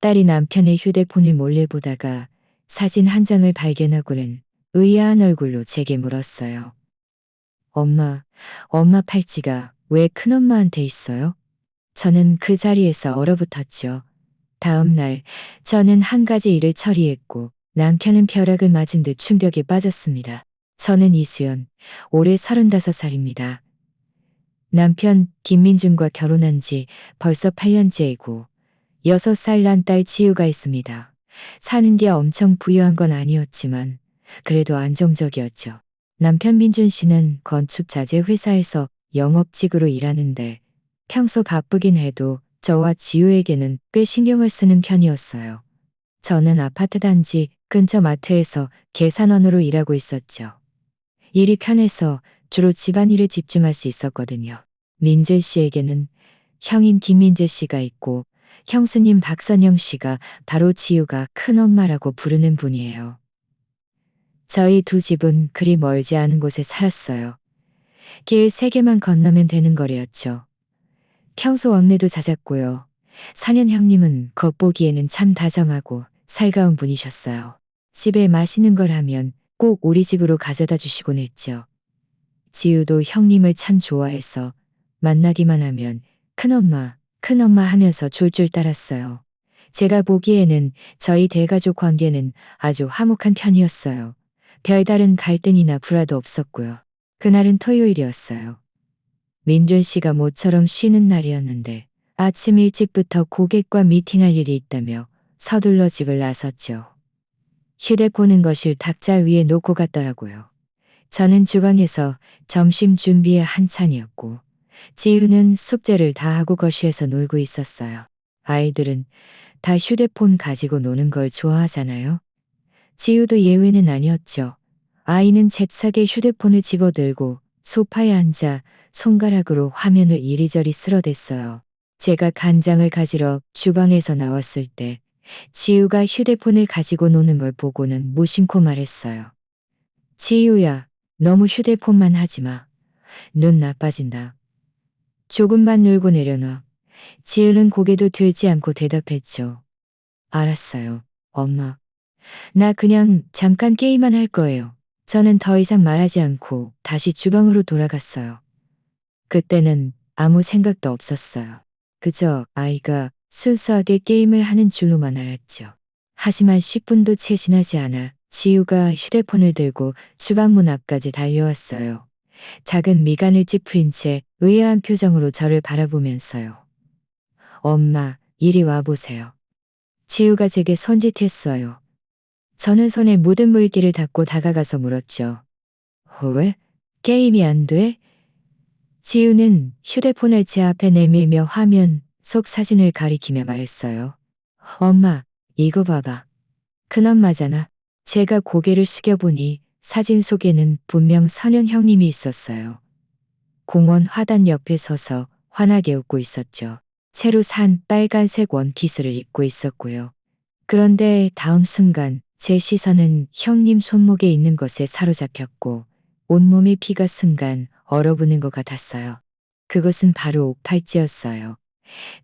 딸이 남편의 휴대폰을 몰래 보다가 사진 한 장을 발견하고는 의아한 얼굴로 제게 물었어요. 엄마 팔찌가 왜 큰엄마한테 있어요? 저는 그 자리에서 얼어붙었죠. 다음 날 저는 한 가지 일을 처리했고 남편은 벼락을 맞은 듯 충격에 빠졌습니다. 저는 이수연, 올해 35살입니다. 남편 김민준과 결혼한 지 벌써 8년째이고 6살 난 딸 지우가 있습니다. 사는 게 엄청 부유한 건 아니었지만 그래도 안정적이었죠. 남편 민준 씨는 건축 자재 회사에서 영업직으로 일하는데 평소 바쁘긴 해도 저와 지우에게는 꽤 신경을 쓰는 편이었어요. 저는 아파트 단지 근처 마트에서 계산원으로 일하고 있었죠. 일이 편해서 주로 집안일에 집중할 수 있었거든요. 민재 씨에게는 형인 김민재 씨가 있고 형수님 박선영 씨가 바로 지우가 큰엄마라고 부르는 분이에요. 저희 두 집은 그리 멀지 않은 곳에 살았어요. 길 3개만 건너면 되는 거리였죠. 평소 원래도 잦았고요. 사년 형님은 겉보기에는 참 다정하고 살가운 분이셨어요. 집에 맛있는 걸 하면 꼭 우리 집으로 가져다 주시곤 했죠. 지우도 형님을 참 좋아해서 만나기만 하면 큰엄마, 큰엄마 하면서 졸졸 따랐어요. 제가 보기에는 저희 대가족 관계는 아주 화목한 편이었어요. 별다른 갈등이나 불화도 없었고요. 그날은 토요일이었어요. 민준 씨가 모처럼 쉬는 날이었는데 아침 일찍부터 고객과 미팅할 일이 있다며 서둘러 집을 나섰죠. 휴대폰은 거실 탁자 위에 놓고 갔더라고요. 저는 주방에서 점심 준비에 한창이었고 지우는 숙제를 다 하고 거실에서 놀고 있었어요. 아이들은 다 휴대폰 가지고 노는 걸 좋아하잖아요. 지우도 예외는 아니었죠. 아이는 잽싸게 휴대폰을 집어들고 소파에 앉아 손가락으로 화면을 이리저리 쓸어댔어요. 제가 간장을 가지러 주방에서 나왔을 때 지우가 휴대폰을 가지고 노는 걸 보고는 무심코 말했어요. 지우야, 너무 휴대폰만 하지 마. 눈 나빠진다. 조금만 놀고 내려놔. 지우는 고개도 들지 않고 대답했죠. 알았어요, 엄마. 나 그냥 잠깐 게임만 할 거예요. 저는 더 이상 말하지 않고 다시 주방으로 돌아갔어요. 그때는 아무 생각도 없었어요. 그저 아이가 순수하게 게임을 하는 줄로만 알았죠. 하지만 10분도 채 지나지 않아 지우가 휴대폰을 들고 주방문 앞까지 달려왔어요. 작은 미간을 찌푸린 채 의아한 표정으로 저를 바라보면서요. 엄마, 이리 와보세요. 지우가 제게 손짓했어요. 저는 손에 묻은 물기를 닦고 다가가서 물었죠. 왜? 게임이 안 돼? 지우는 휴대폰을 제 앞에 내밀며 화면 속 사진을 가리키며 말했어요. 엄마, 이거 봐봐. 큰엄마잖아. 제가 고개를 숙여보니 사진 속에는 분명 선현 형님이 있었어요. 공원 화단 옆에 서서 환하게 웃고 있었죠. 새로 산 빨간색 원피스를 입고 있었고요. 그런데 다음 순간 제 시선은 형님 손목에 있는 것에 사로잡혔고 온몸의 피가 순간 얼어붙는 것 같았어요. 그것은 바로 옥팔찌였어요.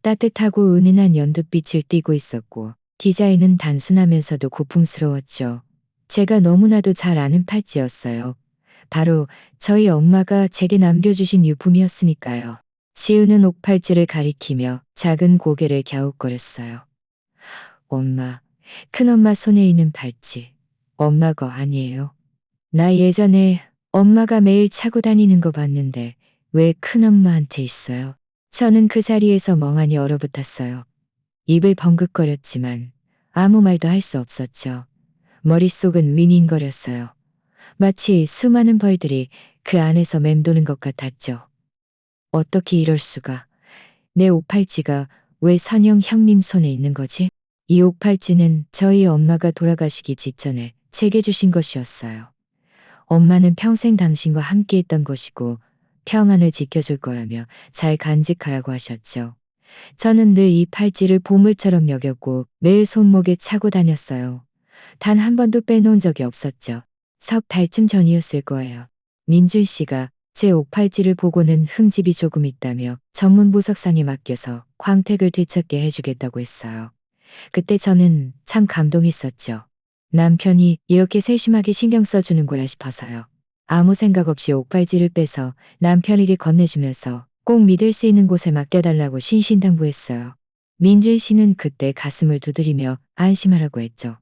따뜻하고 은은한 연두빛을 띠고 있었고 디자인은 단순하면서도 고풍스러웠죠. 제가 너무나도 잘 아는 팔찌였어요. 바로 저희 엄마가 제게 남겨주신 유품이었으니까요. 지우는 옥팔찌를 가리키며 작은 고개를 갸웃거렸어요. 엄마, 큰엄마 손에 있는 팔찌. 엄마 거 아니에요? 나 예전에 엄마가 매일 차고 다니는 거 봤는데 왜 큰엄마한테 있어요? 저는 그 자리에서 멍하니 얼어붙었어요. 입을 벙긋거렸지만 아무 말도 할 수 없었죠. 머릿속은 윙윙거렸어요. 마치 수많은 벌들이 그 안에서 맴도는 것 같았죠. 어떻게 이럴 수가. 내 옥팔찌가 왜 선영 형님 손에 있는 거지? 이 옥팔찌는 저희 엄마가 돌아가시기 직전에 제게 주신 것이었어요. 엄마는 평생 당신과 함께 있던 것이고 평안을 지켜줄 거라며 잘 간직하라고 하셨죠. 저는 늘 이 팔찌를 보물처럼 여겼고 매일 손목에 차고 다녔어요. 단 한 번도 빼놓은 적이 없었죠. 석 달쯤 전이었을 거예요. 민준 씨가 제 옥팔찌를 보고는 흠집이 조금 있다며 전문 보석상에 맡겨서 광택을 되찾게 해주겠다고 했어요. 그때 저는 참 감동했었죠. 남편이 이렇게 세심하게 신경 써주는구나 싶어서요. 아무 생각 없이 옥발지를 빼서 남편에게 건네주면서 꼭 믿을 수 있는 곳에 맡겨달라고 신신당부했어요. 민준 씨는 그때 가슴을 두드리며 안심하라고 했죠.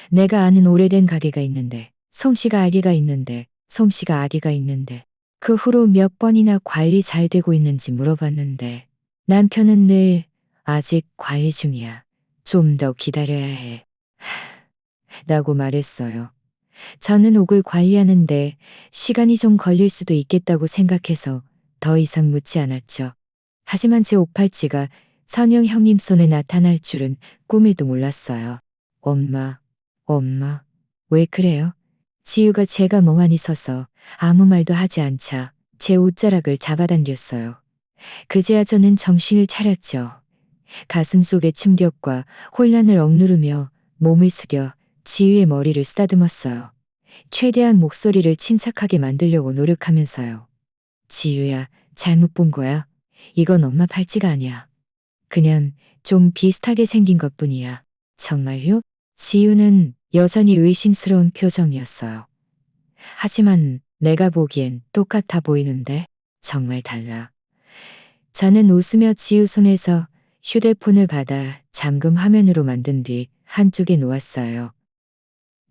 내가 아는 오래된 가게가 있는데, 솜씨가 아기가 있는데, 솜씨가 아기가 있는데, 그 후로 몇 번이나 관리 잘 되고 있는지 물어봤는데, 남편은 늘 아직 관리 중이야. 좀 더 기다려야 해. 라고 말했어요. 저는 옥을 관리하는데 시간이 좀 걸릴 수도 있겠다고 생각해서 더 이상 묻지 않았죠. 하지만 제 옥팔찌가 선영 형님 손에 나타날 줄은 꿈에도 몰랐어요. 엄마, 엄마, 왜 그래요? 지유가 제가 멍하니 서서 아무 말도 하지 않자 제 옷자락을 잡아당겼어요. 그제야 저는 정신을 차렸죠. 가슴 속의 충격과 혼란을 억누르며 몸을 숙여 지유의 머리를 쓰다듬었어요. 최대한 목소리를 침착하게 만들려고 노력하면서요. 지유야, 잘못 본 거야. 이건 엄마 팔찌가 아니야. 그냥 좀 비슷하게 생긴 것뿐이야. 정말요? 지유는 여전히 의심스러운 표정이었어요. 하지만 내가 보기엔 똑같아 보이는데 정말 달라. 저는 웃으며 지우 손에서 휴대폰을 받아 잠금 화면으로 만든 뒤 한쪽에 놓았어요.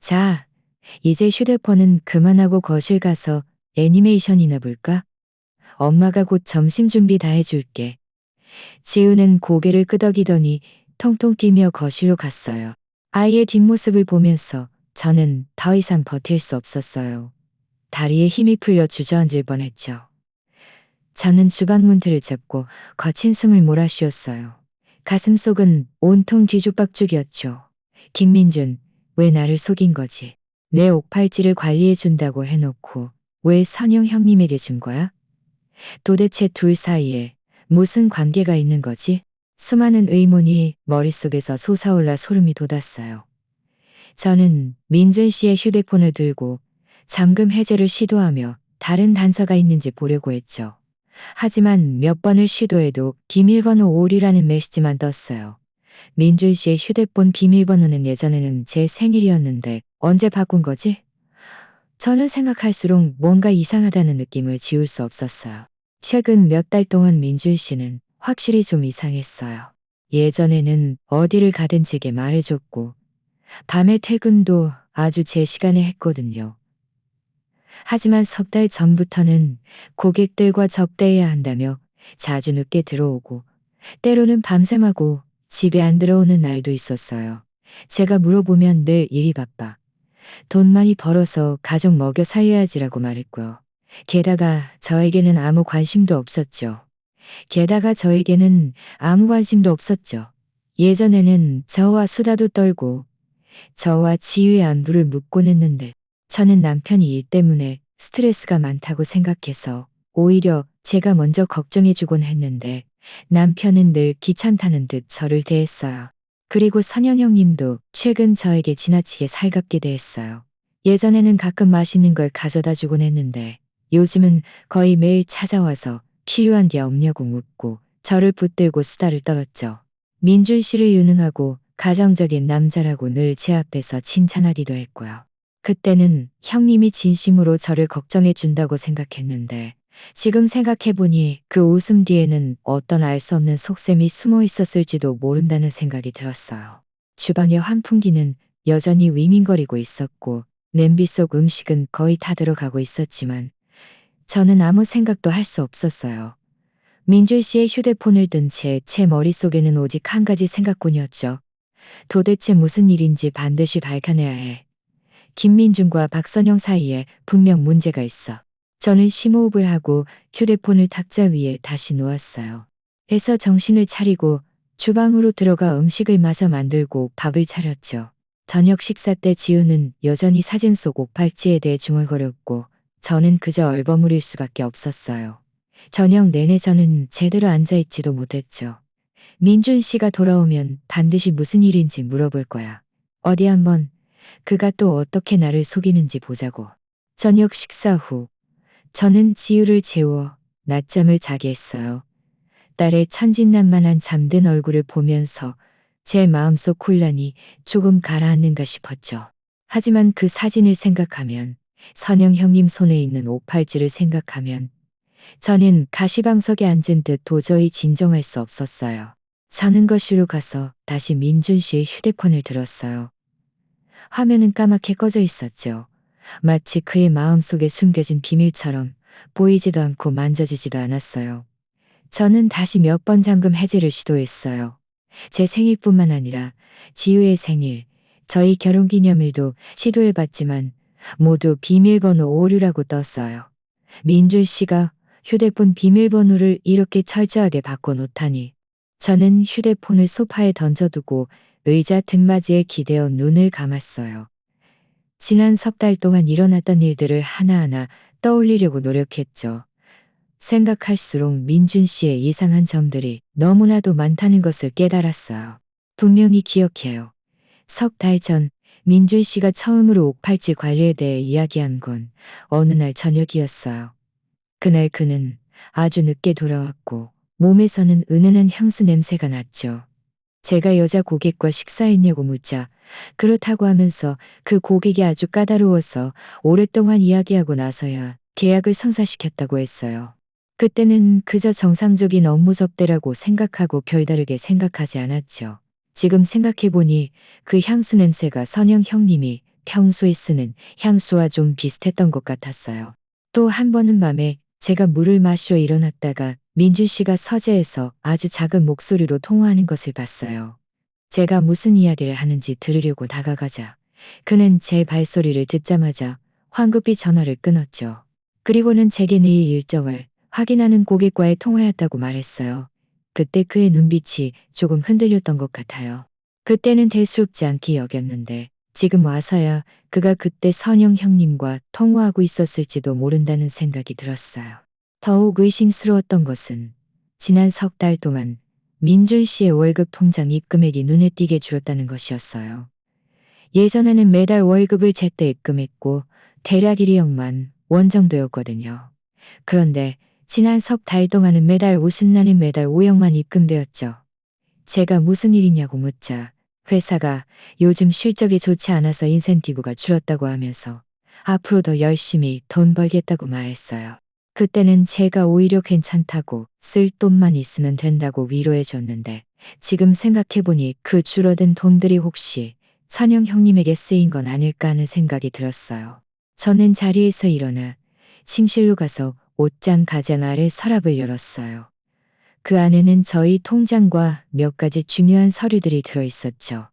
자, 이제 휴대폰은 그만하고 거실 가서 애니메이션이나 볼까? 엄마가 곧 점심 준비 다 해줄게. 지우는 고개를 끄덕이더니 통통 뛰며 거실로 갔어요. 아이의 뒷모습을 보면서 저는 더 이상 버틸 수 없었어요. 다리에 힘이 풀려 주저앉을 뻔했죠. 저는 주방 문틀을 잡고 거친 숨을 몰아쉬었어요. 가슴속은 온통 뒤죽박죽이었죠. 김민준, 왜 나를 속인 거지? 내 옥팔찌를 관리해준다고 해놓고 왜 선영 형님에게 준 거야? 도대체 둘 사이에 무슨 관계가 있는 거지? 수많은 의문이 머릿속에서 솟아올라 소름이 돋았어요. 저는 민준 씨의 휴대폰을 들고 잠금 해제를 시도하며 다른 단서가 있는지 보려고 했죠. 하지만 몇 번을 시도해도 비밀번호 오류라는 메시지만 떴어요. 민준 씨의 휴대폰 비밀번호는 예전에는 제 생일이었는데 언제 바꾼 거지? 저는 생각할수록 뭔가 이상하다는 느낌을 지울 수 없었어요. 최근 몇 달 동안 민준 씨는 확실히 좀 이상했어요. 예전에는 어디를 가든 제게 말해줬고 밤에 퇴근도 아주 제 시간에 했거든요. 하지만 석 달 전부터는 고객들과 접대해야 한다며 자주 늦게 들어오고 때로는 밤샘하고 집에 안 들어오는 날도 있었어요. 제가 물어보면 늘 일이 바빠. 돈 많이 벌어서 가족 먹여 살려야지라고 말했고요. 게다가 저에게는 아무 관심도 없었죠. 예전에는 저와 수다도 떨고 저와 지유의 안부를 묻곤 했는데 저는 남편이 일 때문에 스트레스가 많다고 생각해서 오히려 제가 먼저 걱정해주곤 했는데 남편은 늘 귀찮다는 듯 저를 대했어요. 그리고 선영 형님도 최근 저에게 지나치게 살갑게 대했어요. 예전에는 가끔 맛있는 걸 가져다 주곤 했는데 요즘은 거의 매일 찾아와서 필요한 게 없냐고 묻고 저를 붙들고 수다를 떨었죠. 민준 씨를 유능하고 가정적인 남자라고 늘 제 앞에서 칭찬하기도 했고요. 그때는 형님이 진심으로 저를 걱정해 준다고 생각했는데 지금 생각해보니 그 웃음 뒤에는 어떤 알 수 없는 속셈이 숨어 있었을지도 모른다는 생각이 들었어요. 주방의 환풍기는 여전히 윙윙거리고 있었고 냄비 속 음식은 거의 다 들어가고 있었지만 저는 아무 생각도 할 수 없었어요. 민준 씨의 휴대폰을 든 채 제 머릿속에는 오직 한 가지 생각뿐이었죠. 도대체 무슨 일인지 반드시 밝혀내야 해. 김민준과 박선영 사이에 분명 문제가 있어. 저는 심호흡을 하고 휴대폰을 탁자 위에 다시 놓았어요. 해서 정신을 차리고 주방으로 들어가 음식을 마저 만들고 밥을 차렸죠. 저녁 식사 때 지우는 여전히 사진 속 옥팔찌에 대해 중얼거렸고 저는 그저 얼버무릴 수밖에 없었어요. 저녁 내내 저는 제대로 앉아있지도 못했죠. 민준 씨가 돌아오면 반드시 무슨 일인지 물어볼 거야. 어디 한번 그가 또 어떻게 나를 속이는지 보자고. 저녁 식사 후 저는 지유를 재워 낮잠을 자게 했어요. 딸의 천진난만한 잠든 얼굴을 보면서 제 마음속 혼란이 조금 가라앉는가 싶었죠. 하지만 그 사진을 생각하면, 선영 형님 손에 있는 옥팔찌를 생각하면 저는 가시방석에 앉은 듯 도저히 진정할 수 없었어요. 저는 거실로 가서 다시 민준 씨의 휴대폰을 들었어요. 화면은 까맣게 꺼져 있었죠. 마치 그의 마음속에 숨겨진 비밀처럼 보이지도 않고 만져지지도 않았어요. 저는 다시 몇 번 잠금 해제를 시도했어요. 제 생일뿐만 아니라 지우의 생일, 저희 결혼기념일도 시도해봤지만 모두 비밀번호 오류라고 떴어요. 민준 씨가 휴대폰 비밀번호를 이렇게 철저하게 바꿔놓다니. 저는 휴대폰을 소파에 던져두고 의자 등받이에 기대어 눈을 감았어요. 지난 석 달 동안 일어났던 일들을 하나하나 떠올리려고 노력했죠. 생각할수록 민준 씨의 이상한 점들이 너무나도 많다는 것을 깨달았어요. 분명히 기억해요. 석 달 전 민준 씨가 처음으로 옥팔찌 관리에 대해 이야기한 건 어느 날 저녁이었어요. 그날 그는 아주 늦게 돌아왔고 몸에서는 은은한 향수 냄새가 났죠. 제가 여자 고객과 식사했냐고 묻자 그렇다고 하면서 그 고객이 아주 까다로워서 오랫동안 이야기하고 나서야 계약을 성사시켰다고 했어요. 그때는 그저 정상적인 업무 접대라고 생각하고 별다르게 생각하지 않았죠. 지금 생각해보니 그 향수 냄새가 선영 형님이 평소에 쓰는 향수와 좀 비슷했던 것 같았어요. 또 한 번은 밤에 제가 물을 마시러 일어났다가 민준 씨가 서재에서 아주 작은 목소리로 통화하는 것을 봤어요. 제가 무슨 이야기를 하는지 들으려고 다가가자 그는 제 발소리를 듣자마자 황급히 전화를 끊었죠. 그리고는 제게 내일 일정을 확인하는 고객과의 통화였다고 말했어요. 그때 그의 눈빛이 조금 흔들렸던 것 같아요. 그때는 대수롭지 않게 여겼는데 지금 와서야 그가 그때 선영 형님과 통화하고 있었을지도 모른다는 생각이 들었어요. 더욱 의심스러웠던 것은 지난 석 달 동안 민준 씨의 월급 통장 입금액이 눈에 띄게 줄었다는 것이었어요. 예전에는 매달 월급을 제때 입금했고 대략 1억만 원 정도였거든요. 그런데 지난 석 달 동안은 매달 50만원 매달 5억만 입금되었죠. 제가 무슨 일이냐고 묻자 회사가 요즘 실적이 좋지 않아서 인센티브가 줄었다고 하면서 앞으로 더 열심히 돈 벌겠다고 말했어요. 그때는 제가 오히려 괜찮다고 쓸 돈만 있으면 된다고 위로해 줬는데 지금 생각해보니 그 줄어든 돈들이 혹시 선영 형님에게 쓰인 건 아닐까 하는 생각이 들었어요. 저는 자리에서 일어나 침실로 가서 옷장 가장 아래 서랍을 열었어요. 그 안에는 저희 통장과 몇 가지 중요한 서류들이 들어있었죠.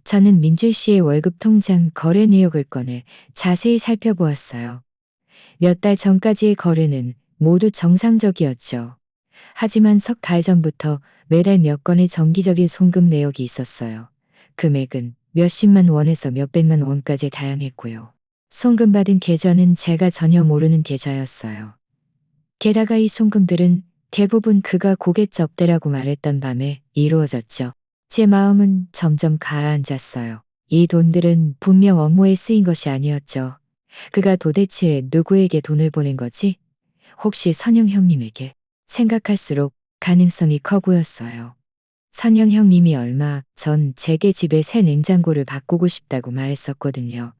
저는 민준 씨의 월급 통장 거래 내역을 꺼내 자세히 살펴보았어요. 몇 달 전까지의 거래는 모두 정상적이었죠. 하지만 석 달 전부터 매달 몇 건의 정기적인 송금 내역이 있었어요. 금액은 몇십만 원에서 몇백만 원까지 다양했고요. 송금받은 계좌는 제가 전혀 모르는 계좌였어요. 게다가 이 송금들은 대부분 그가 고객 접대라고 말했던 밤에 이루어졌죠. 제 마음은 점점 가라앉았어요. 이 돈들은 분명 업무에 쓰인 것이 아니었죠. 그가 도대체 누구에게 돈을 보낸 거지? 혹시 선영 형님에게? 생각할수록 가능성이 커 보였어요. 선영 형님이 얼마 전 제게 집에 새 냉장고를 바꾸고 싶다고 말했었거든요.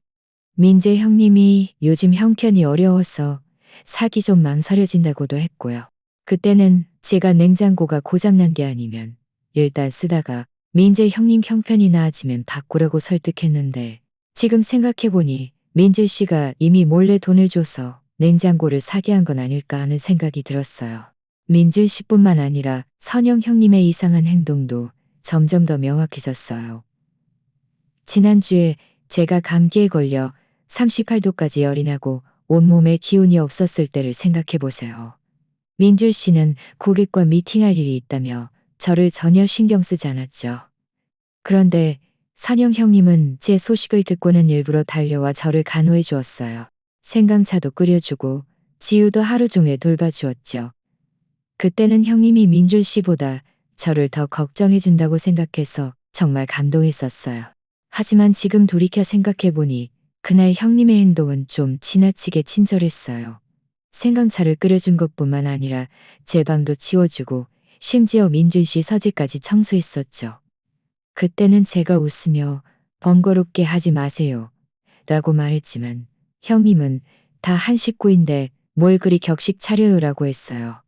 민재 형님이 요즘 형편이 어려워서 사기 좀 망설여진다고도 했고요. 그때는 제가 냉장고가 고장난 게 아니면 일단 쓰다가 민재 형님 형편이 나아지면 바꾸라고 설득했는데 지금 생각해보니 민재 씨가 이미 몰래 돈을 줘서 냉장고를 사게 한 건 아닐까 하는 생각이 들었어요. 민재 씨뿐만 아니라 선영 형님의 이상한 행동도 점점 더 명확해졌어요. 지난주에 제가 감기에 걸려 38도까지 열이 나고 온몸에 기운이 없었을 때를 생각해 보세요. 민준 씨는 고객과 미팅할 일이 있다며 저를 전혀 신경 쓰지 않았죠. 그런데 선영 형님은 제 소식을 듣고는 일부러 달려와 저를 간호해 주었어요. 생강차도 끓여주고 지우도 하루 종일 돌봐주었죠. 그때는 형님이 민준 씨보다 저를 더 걱정해 준다고 생각해서 정말 감동했었어요. 하지만 지금 돌이켜 생각해보니 그날 형님의 행동은 좀 지나치게 친절했어요. 생강차를 끓여준 것뿐만 아니라 제 방도 치워주고 심지어 민준 씨 서재까지 청소했었죠. 그때는 제가 웃으며 번거롭게 하지 마세요. 라고 말했지만 형님은 다 한 식구인데 뭘 그리 격식 차려요라고 했어요.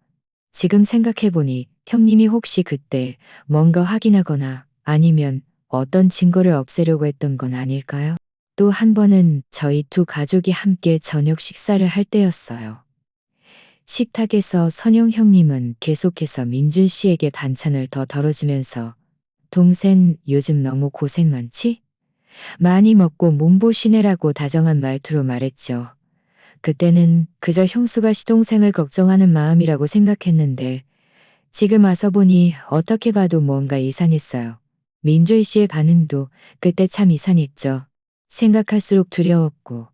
지금 생각해보니 형님이 혹시 그때 뭔가 확인하거나 아니면 어떤 증거를 없애려고 했던 건 아닐까요? 또 한 번은 저희 두 가족이 함께 저녁 식사를 할 때였어요. 식탁에서 선영 형님은 계속해서 민준 씨에게 반찬을 더 덜어주면서 동생 요즘 너무 고생 많지? 많이 먹고 몸보신해라고 다정한 말투로 말했죠. 그때는 그저 형수가 시동생을 걱정하는 마음이라고 생각했는데 지금 와서 보니 어떻게 봐도 뭔가 이상했어요. 민주희 씨의 반응도 그때 참 이상했죠. 생각할수록 두려웠고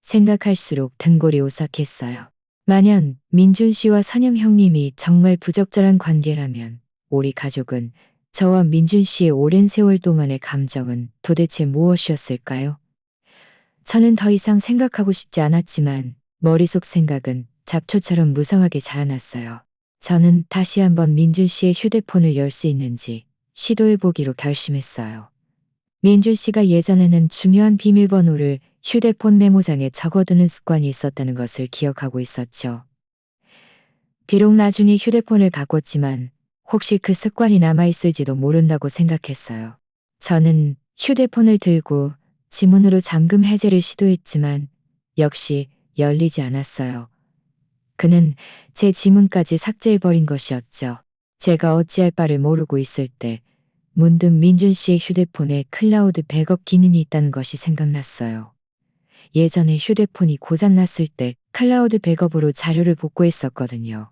생각할수록 등골이 오싹했어요. 만약 민준 씨와 선영 형님이 정말 부적절한 관계라면 우리 가족은 저와 민준 씨의 오랜 세월 동안의 감정은 도대체 무엇이었을까요? 저는 더 이상 생각하고 싶지 않았지만 머릿속 생각은 잡초처럼 무성하게 자라났어요. 저는 다시 한번 민준 씨의 휴대폰을 열 수 있는지 시도해보기로 결심했어요. 민준 씨가 예전에는 중요한 비밀번호를 휴대폰 메모장에 적어두는 습관이 있었다는 것을 기억하고 있었죠. 비록 나중에 휴대폰을 바꿨지만 혹시 그 습관이 남아있을지도 모른다고 생각했어요. 저는 휴대폰을 들고 지문으로 잠금 해제를 시도했지만 역시 열리지 않았어요. 그는 제 지문까지 삭제해버린 것이었죠. 제가 어찌할 바를 모르고 있을 때 문득 민준 씨의 휴대폰에 클라우드 백업 기능이 있다는 것이 생각났어요. 예전에 휴대폰이 고장났을 때 클라우드 백업으로 자료를 복구했었거든요.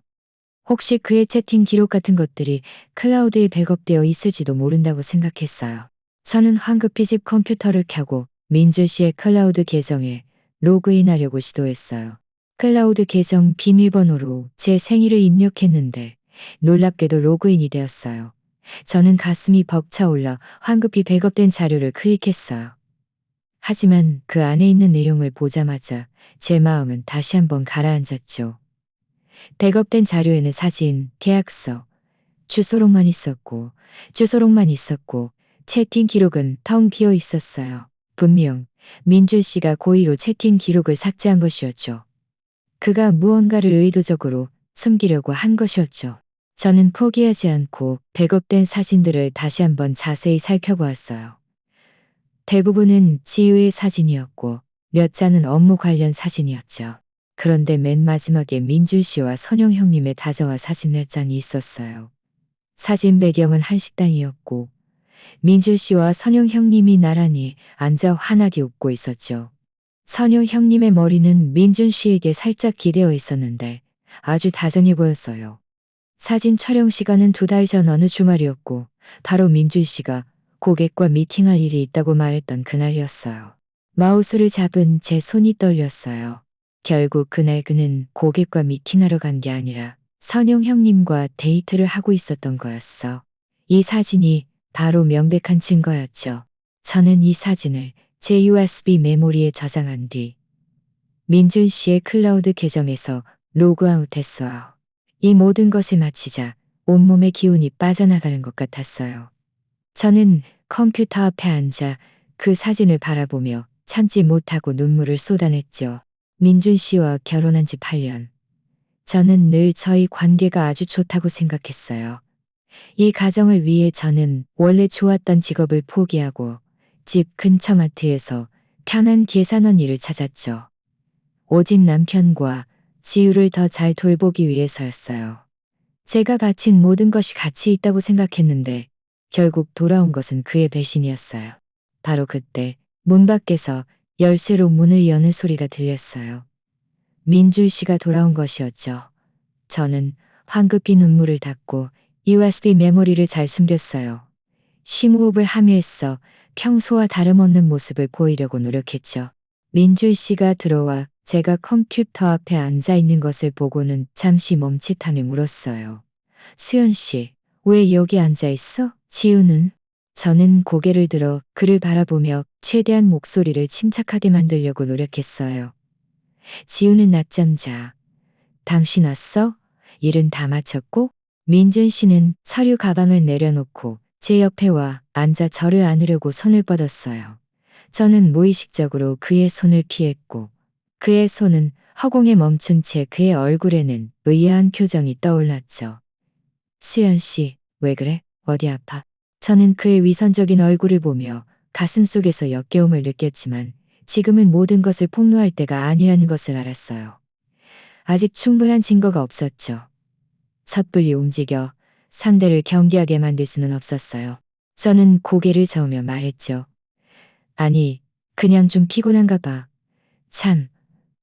혹시 그의 채팅 기록 같은 것들이 클라우드에 백업되어 있을지도 모른다고 생각했어요. 저는 황급히 집 컴퓨터를 켜고 민준 씨의 클라우드 계정에 로그인하려고 시도했어요. 클라우드 계정 비밀번호로 제 생일을 입력했는데 놀랍게도 로그인이 되었어요. 저는 가슴이 벅차올라 황급히 백업된 자료를 클릭했어요. 하지만 그 안에 있는 내용을 보자마자 제 마음은 다시 한번 가라앉았죠. 백업된 자료에는 사진, 계약서, 주소록만 있었고 채팅 기록은 텅 비어 있었어요. 분명 민준 씨가 고의로 채팅 기록을 삭제한 것이었죠. 그가 무언가를 의도적으로 숨기려고 한 것이었죠. 저는 포기하지 않고 백업된 사진들을 다시 한번 자세히 살펴보았어요. 대부분은 지우의 사진이었고 몇 장은 업무 관련 사진이었죠. 그런데 맨 마지막에 민준 씨와 선영 형님의 다정한 사진 몇 장이 있었어요. 사진 배경은 한식당이었고 민준 씨와 선영 형님이 나란히 앉아 환하게 웃고 있었죠. 선영 형님의 머리는 민준 씨에게 살짝 기대어 있었는데 아주 다정해 보였어요. 사진 촬영 시간은 2달 전 어느 주말이었고 바로 민준 씨가 고객과 미팅할 일이 있다고 말했던 그날이었어요. 마우스를 잡은 제 손이 떨렸어요. 결국 그날 그는 고객과 미팅하러 간 게 아니라 선영 형님과 데이트를 하고 있었던 거였어. 이 사진이 바로 명백한 증거였죠. 저는 이 사진을 제 USB 메모리에 저장한 뒤 민준 씨의 클라우드 계정에서 로그아웃했어요. 이 모든 것을 마치자 온몸의 기운이 빠져나가는 것 같았어요. 저는 컴퓨터 앞에 앉아 그 사진을 바라보며 참지 못하고 눈물을 쏟아냈죠. 민준 씨와 결혼한 지 8년. 저는 늘 저희 관계가 아주 좋다고 생각했어요. 이 가정을 위해 저는 원래 좋았던 직업을 포기하고 집 근처 마트에서 편한 계산원 일을 찾았죠. 오직 남편과 지우를 더 잘 돌보기 위해서였어요. 제가 바친 모든 것이 가치 있다고 생각했는데 결국 돌아온 것은 그의 배신이었어요. 바로 그때 문 밖에서 열쇠로 문을 여는 소리가 들렸어요. 민준 씨가 돌아온 것이었죠. 저는 황급히 눈물을 닦고 USB 메모리를 잘 숨겼어요. 심호흡을 하며 애써 평소와 다름없는 모습을 보이려고 노력했죠. 민준 씨가 들어와 제가 컴퓨터 앞에 앉아 있는 것을 보고는 잠시 멈칫하며 물었어요. 수연 씨, 왜 여기 앉아 있어? 지우는? 저는 고개를 들어 그를 바라보며 최대한 목소리를 침착하게 만들려고 노력했어요. 지우는 낮잠 자. 당신 왔어? 일은 다 마쳤고? 민준 씨는 서류 가방을 내려놓고 제 옆에 와 앉아 저를 안으려고 손을 뻗었어요. 저는 무의식적으로 그의 손을 피했고 그의 손은 허공에 멈춘 채 그의 얼굴에는 의아한 표정이 떠올랐죠. 수연 씨, 왜 그래? 어디 아파? 저는 그의 위선적인 얼굴을 보며 가슴속에서 역겨움을 느꼈지만 지금은 모든 것을 폭로할 때가 아니라는 것을 알았어요. 아직 충분한 증거가 없었죠. 섣불리 움직여 상대를 경계하게 만들 수는 없었어요. 저는 고개를 저으며 말했죠. 아니, 그냥 좀 피곤한가 봐. 참,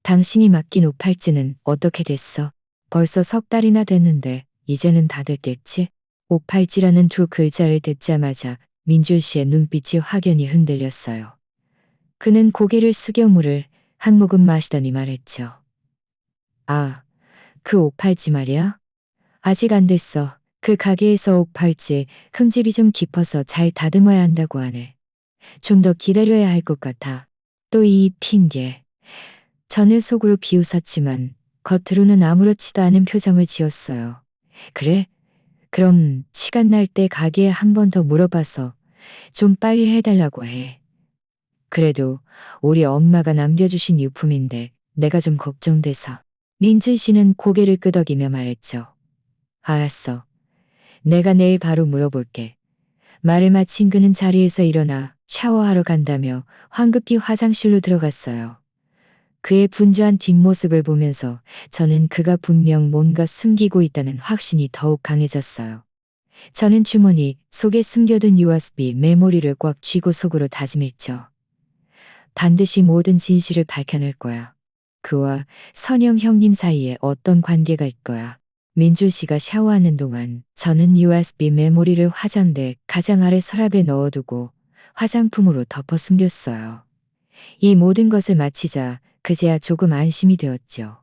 당신이 맡긴 오팔찌는 어떻게 됐어? 벌써 석 달이나 됐는데 이제는 다 됐겠지? 오팔찌라는 두 글자를 듣자마자 민준 씨의 눈빛이 확연히 흔들렸어요. 그는 고개를 숙여 물을 한 모금 마시더니 말했죠. 아, 그 오팔찌 말이야? 아직 안 됐어. 그 가게에서 오팔찌 흠집이 좀 깊어서 잘 다듬어야 한다고 하네. 좀 더 기다려야 할 것 같아. 또 이 핑계. 저는 속으로 비웃었지만 겉으로는 아무렇지도 않은 표정을 지었어요. 그래? 그럼 시간 날 때 가게에 한 번 더 물어봐서 좀 빨리 해달라고 해. 그래도 우리 엄마가 남겨주신 유품인데 내가 좀 걱정돼서. 민준 씨는 고개를 끄덕이며 말했죠. 알았어. 내가 내일 바로 물어볼게. 말을 마친 그는 자리에서 일어나 샤워하러 간다며 황급히 화장실로 들어갔어요. 그의 분주한 뒷모습을 보면서 저는 그가 분명 뭔가 숨기고 있다는 확신이 더욱 강해졌어요. 저는 주머니 속에 숨겨둔 USB 메모리를 꽉 쥐고 속으로 다짐했죠. 반드시 모든 진실을 밝혀낼 거야. 그와 선영 형님 사이에 어떤 관계가 있거야. 민준 씨가 샤워하는 동안 저는 USB 메모리를 화장대 가장 아래 서랍에 넣어두고 화장품으로 덮어 숨겼어요. 이 모든 것을 마치자 그제야 조금 안심이 되었죠.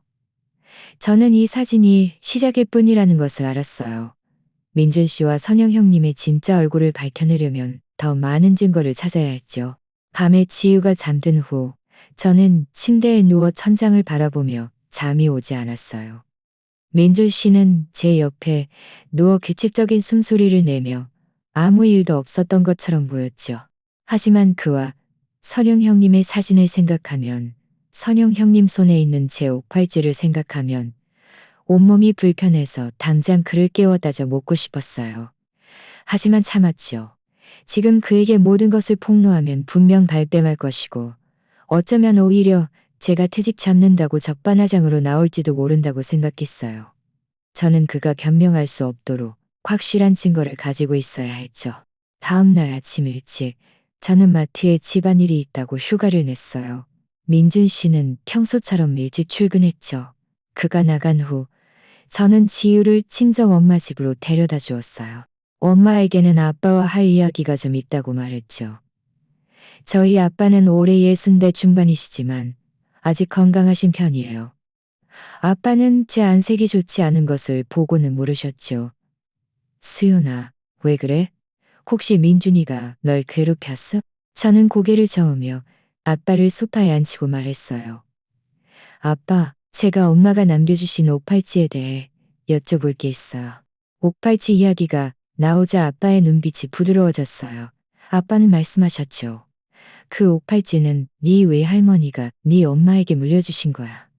저는 이 사진이 시작일 뿐이라는 것을 알았어요. 민준 씨와 선영 형님의 진짜 얼굴을 밝혀내려면 더 많은 증거를 찾아야 했죠. 밤에 지우가 잠든 후 저는 침대에 누워 천장을 바라보며 잠이 오지 않았어요. 민준 씨는 제 옆에 누워 규칙적인 숨소리를 내며 아무 일도 없었던 것처럼 보였죠. 하지만 그와 선영 형님의 사진을 생각하면, 선영 형님 손에 있는 제 옥팔찌를 생각하면 온몸이 불편해서 당장 그를 깨워다져 묻고 싶었어요. 하지만 참았죠. 지금 그에게 모든 것을 폭로하면 분명 발뺌할 것이고 어쩌면 오히려 제가 트집 잡는다고 적반하장으로 나올지도 모른다고 생각했어요. 저는 그가 변명할 수 없도록 확실한 증거를 가지고 있어야 했죠. 다음 날 아침 일찍 저는 마트에 집안일이 있다고 휴가를 냈어요. 민준 씨는 평소처럼 일찍 출근했죠. 그가 나간 후 저는 지우를 친정 엄마 집으로 데려다 주었어요. 엄마에게는 아빠와 할 이야기가 좀 있다고 말했죠. 저희 아빠는 올해 60대 중반이시지만 아직 건강하신 편이에요. 아빠는 제 안색이 좋지 않은 것을 보고는 물으셨죠. 수연아, 왜 그래? 혹시 민준이가 널 괴롭혔어? 저는 고개를 저으며 아빠를 소파에 앉히고 말했어요. 아빠, 제가 엄마가 남겨주신 옥팔찌에 대해 여쭤볼 게 있어요. 옥팔찌 이야기가 나오자 아빠의 눈빛이 부드러워졌어요. 아빠는 말씀하셨죠. 그 옥팔찌는 네 외할머니가 네 엄마에게 물려주신 거야.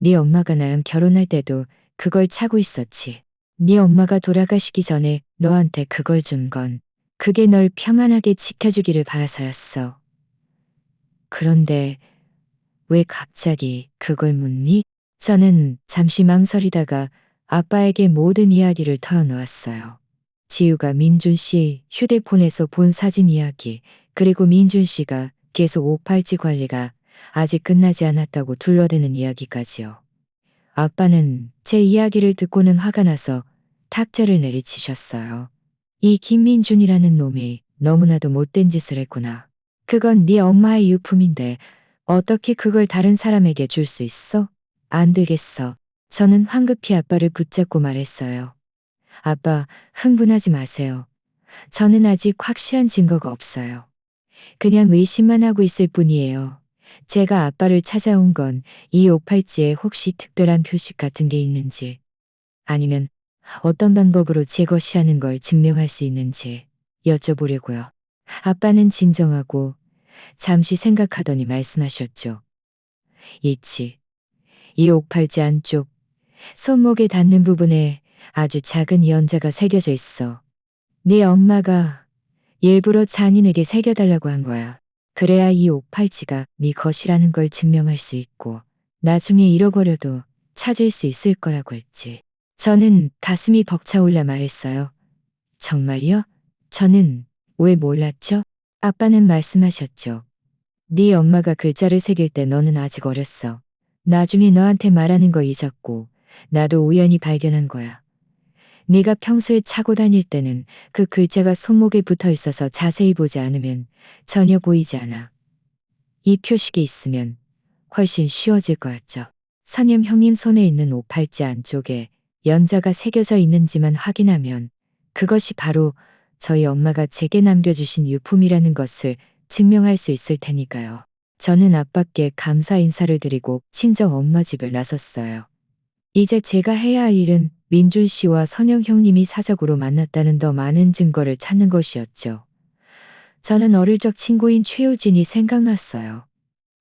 네 엄마가 나랑 결혼할 때도 그걸 차고 있었지. 네 엄마가 돌아가시기 전에 너한테 그걸 준 건 그게 널 평안하게 지켜주기를 바라서였어. 그런데 왜 갑자기 그걸 묻니? 저는 잠시 망설이다가 아빠에게 모든 이야기를 털어놓았어요. 지우가 민준 씨 휴대폰에서 본 사진 이야기, 그리고 민준 씨가 계속 오팔찌 관리가 아직 끝나지 않았다고 둘러대는 이야기까지요. 아빠는 제 이야기를 듣고는 화가 나서 탁자를 내리치셨어요. 이 김민준이라는 놈이 너무나도 못된 짓을 했구나. 그건 네 엄마의 유품인데 어떻게 그걸 다른 사람에게 줄 수 있어? 안 되겠어. 저는 황급히 아빠를 붙잡고 말했어요. 아빠, 흥분하지 마세요. 저는 아직 확실한 증거가 없어요. 그냥 의심만 하고 있을 뿐이에요. 제가 아빠를 찾아온 건 이 옥팔찌에 혹시 특별한 표식 같은 게 있는지, 아니면 어떤 방법으로 제 것이라는 걸 증명할 수 있는지, 여쭤보려고요. 아빠는 진정하고 잠시 생각하더니 말씀하셨죠. 있지. 이 옥팔찌 안쪽 손목에 닿는 부분에 아주 작은 연자가 새겨져 있어. 네 엄마가 일부러 장인에게 새겨달라고 한 거야. 그래야 이 옥팔찌가 네 것이라는 걸 증명할 수 있고 나중에 잃어버려도 찾을 수 있을 거라고 했지. 저는 가슴이 벅차올라 말했어요. 정말요? 저는 왜 몰랐죠? 아빠는 말씀하셨죠. 네 엄마가 글자를 새길 때 너는 아직 어렸어. 나중에 너한테 말하는 거 잊었고 나도 우연히 발견한 거야. 네가 평소에 차고 다닐 때는 그 글자가 손목에 붙어 있어서 자세히 보지 않으면 전혀 보이지 않아. 이 표식이 있으면 훨씬 쉬워질 거였죠. 선임 형님 손에 있는 오팔찌 안쪽에 연자가 새겨져 있는지만 확인하면 그것이 바로 저희 엄마가 제게 남겨주신 유품이라는 것을 증명할 수 있을 테니까요. 저는 아빠께 감사 인사를 드리고 친정 엄마 집을 나섰어요. 이제 제가 해야 할 일은 민준 씨와 선영 형님이 사적으로 만났다는 더 많은 증거를 찾는 것이었죠. 저는 어릴 적 친구인 최유진이 생각났어요.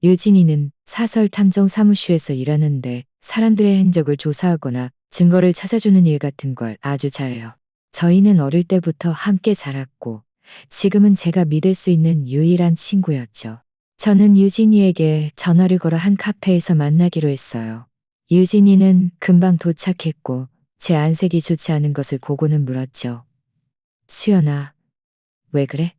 유진이는 사설 탐정 사무실에서 일하는데 사람들의 행적을 조사하거나 증거를 찾아주는 일 같은 걸 아주 잘해요. 저희는 어릴 때부터 함께 자랐고 지금은 제가 믿을 수 있는 유일한 친구였죠. 저는 유진이에게 전화를 걸어 한 카페에서 만나기로 했어요. 유진이는 금방 도착했고 제 안색이 좋지 않은 것을 보고는 물었죠. 수연아, 왜 그래?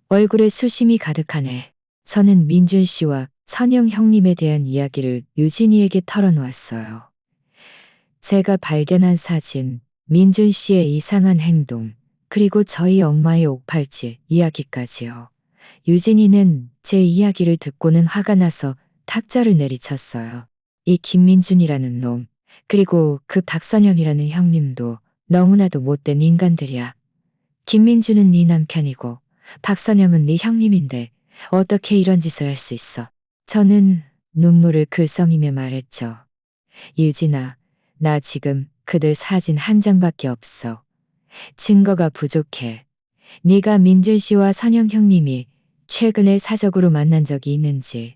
얼굴에 수심이 가득하네. 저는 민준 씨와 선영 형님에 대한 이야기를 유진이에게 털어놓았어요. 제가 발견한 사진, 민준 씨의 이상한 행동, 그리고 저희 엄마의 옥팔찌 이야기까지요. 유진이는 제 이야기를 듣고는 화가 나서 탁자를 내리쳤어요. 이 김민준이라는 놈, 그리고 그 박선영이라는 형님도 너무나도 못된 인간들이야. 김민준은 네 남편이고 박선영은 네 형님인데 어떻게 이런 짓을 할 수 있어? 저는 눈물을 글썽이며 말했죠. 유진아, 나 지금 그들 사진 한 장밖에 없어. 증거가 부족해. 네가 민준 씨와 선영 형님이 최근에 사적으로 만난 적이 있는지,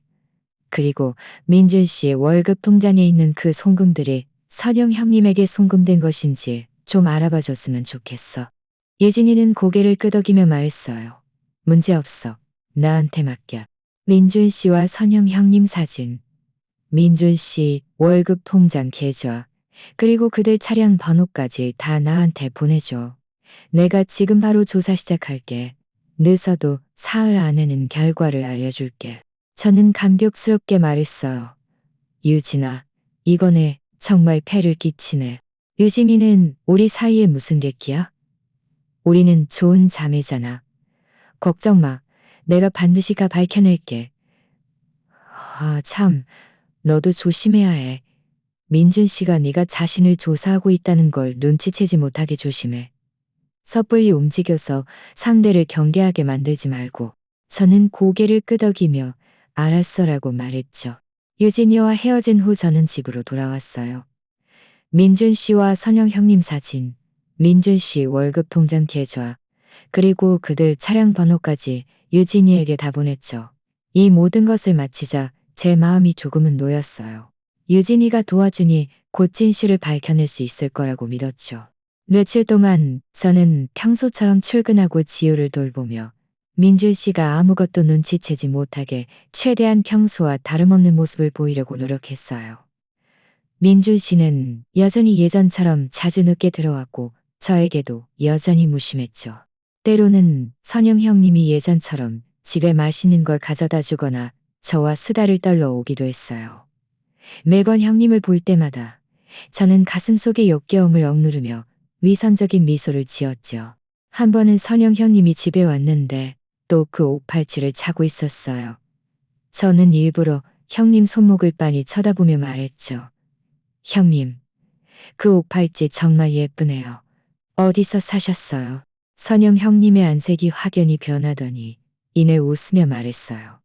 그리고 민준 씨의 월급 통장에 있는 그 송금들이 선영 형님에게 송금된 것인지 좀 알아봐 줬으면 좋겠어. 예진이는 고개를 끄덕이며 말했어요. 문제없어. 나한테 맡겨. 민준 씨와 선영 형님 사진, 민준 씨 월급 통장 계좌, 그리고 그들 차량 번호까지 다 나한테 보내줘. 내가 지금 바로 조사 시작할게. 늦어도 사흘 안에는 결과를 알려줄게. 저는 감격스럽게 말했어요. 유진아, 이번에 정말 폐를 끼치네. 유진이는 우리 사이에 무슨 객기야? 우리는 좋은 자매잖아. 걱정 마. 내가 반드시 가 밝혀낼게. 아, 참. 너도 조심해야 해. 민준 씨가 네가 자신을 조사하고 있다는 걸 눈치채지 못하게 조심해. 섣불리 움직여서 상대를 경계하게 만들지 말고. 저는 고개를 끄덕이며 알았어라고 말했죠. 유진이와 헤어진 후 저는 집으로 돌아왔어요. 민준 씨와 선영 형님 사진, 민준 씨 월급 통장 계좌, 그리고 그들 차량 번호까지 유진이에게 다 보냈죠. 이 모든 것을 마치자 제 마음이 조금은 놓였어요. 유진이가 도와주니 곧 진실을 밝혀낼 수 있을 거라고 믿었죠. 며칠 동안 저는 평소처럼 출근하고 지우를 돌보며 민준 씨가 아무것도 눈치채지 못하게 최대한 평소와 다름없는 모습을 보이려고 노력했어요. 민준 씨는 여전히 예전처럼 자주 늦게 들어왔고 저에게도 여전히 무심했죠. 때로는 선영 형님이 예전처럼 집에 맛있는 걸 가져다 주거나 저와 수다를 떨러 오기도 했어요. 매번 형님을 볼 때마다 저는 가슴속의 역겨움을 억누르며 위선적인 미소를 지었죠. 한 번은 선영 형님이 집에 왔는데 또 그 옥팔찌를 차고 있었어요. 저는 일부러 형님 손목을 빤히 쳐다보며 말했죠. 형님, 그 옥팔찌 정말 예쁘네요. 어디서 사셨어요? 선영 형님의 안색이 확연히 변하더니 이내 웃으며 말했어요.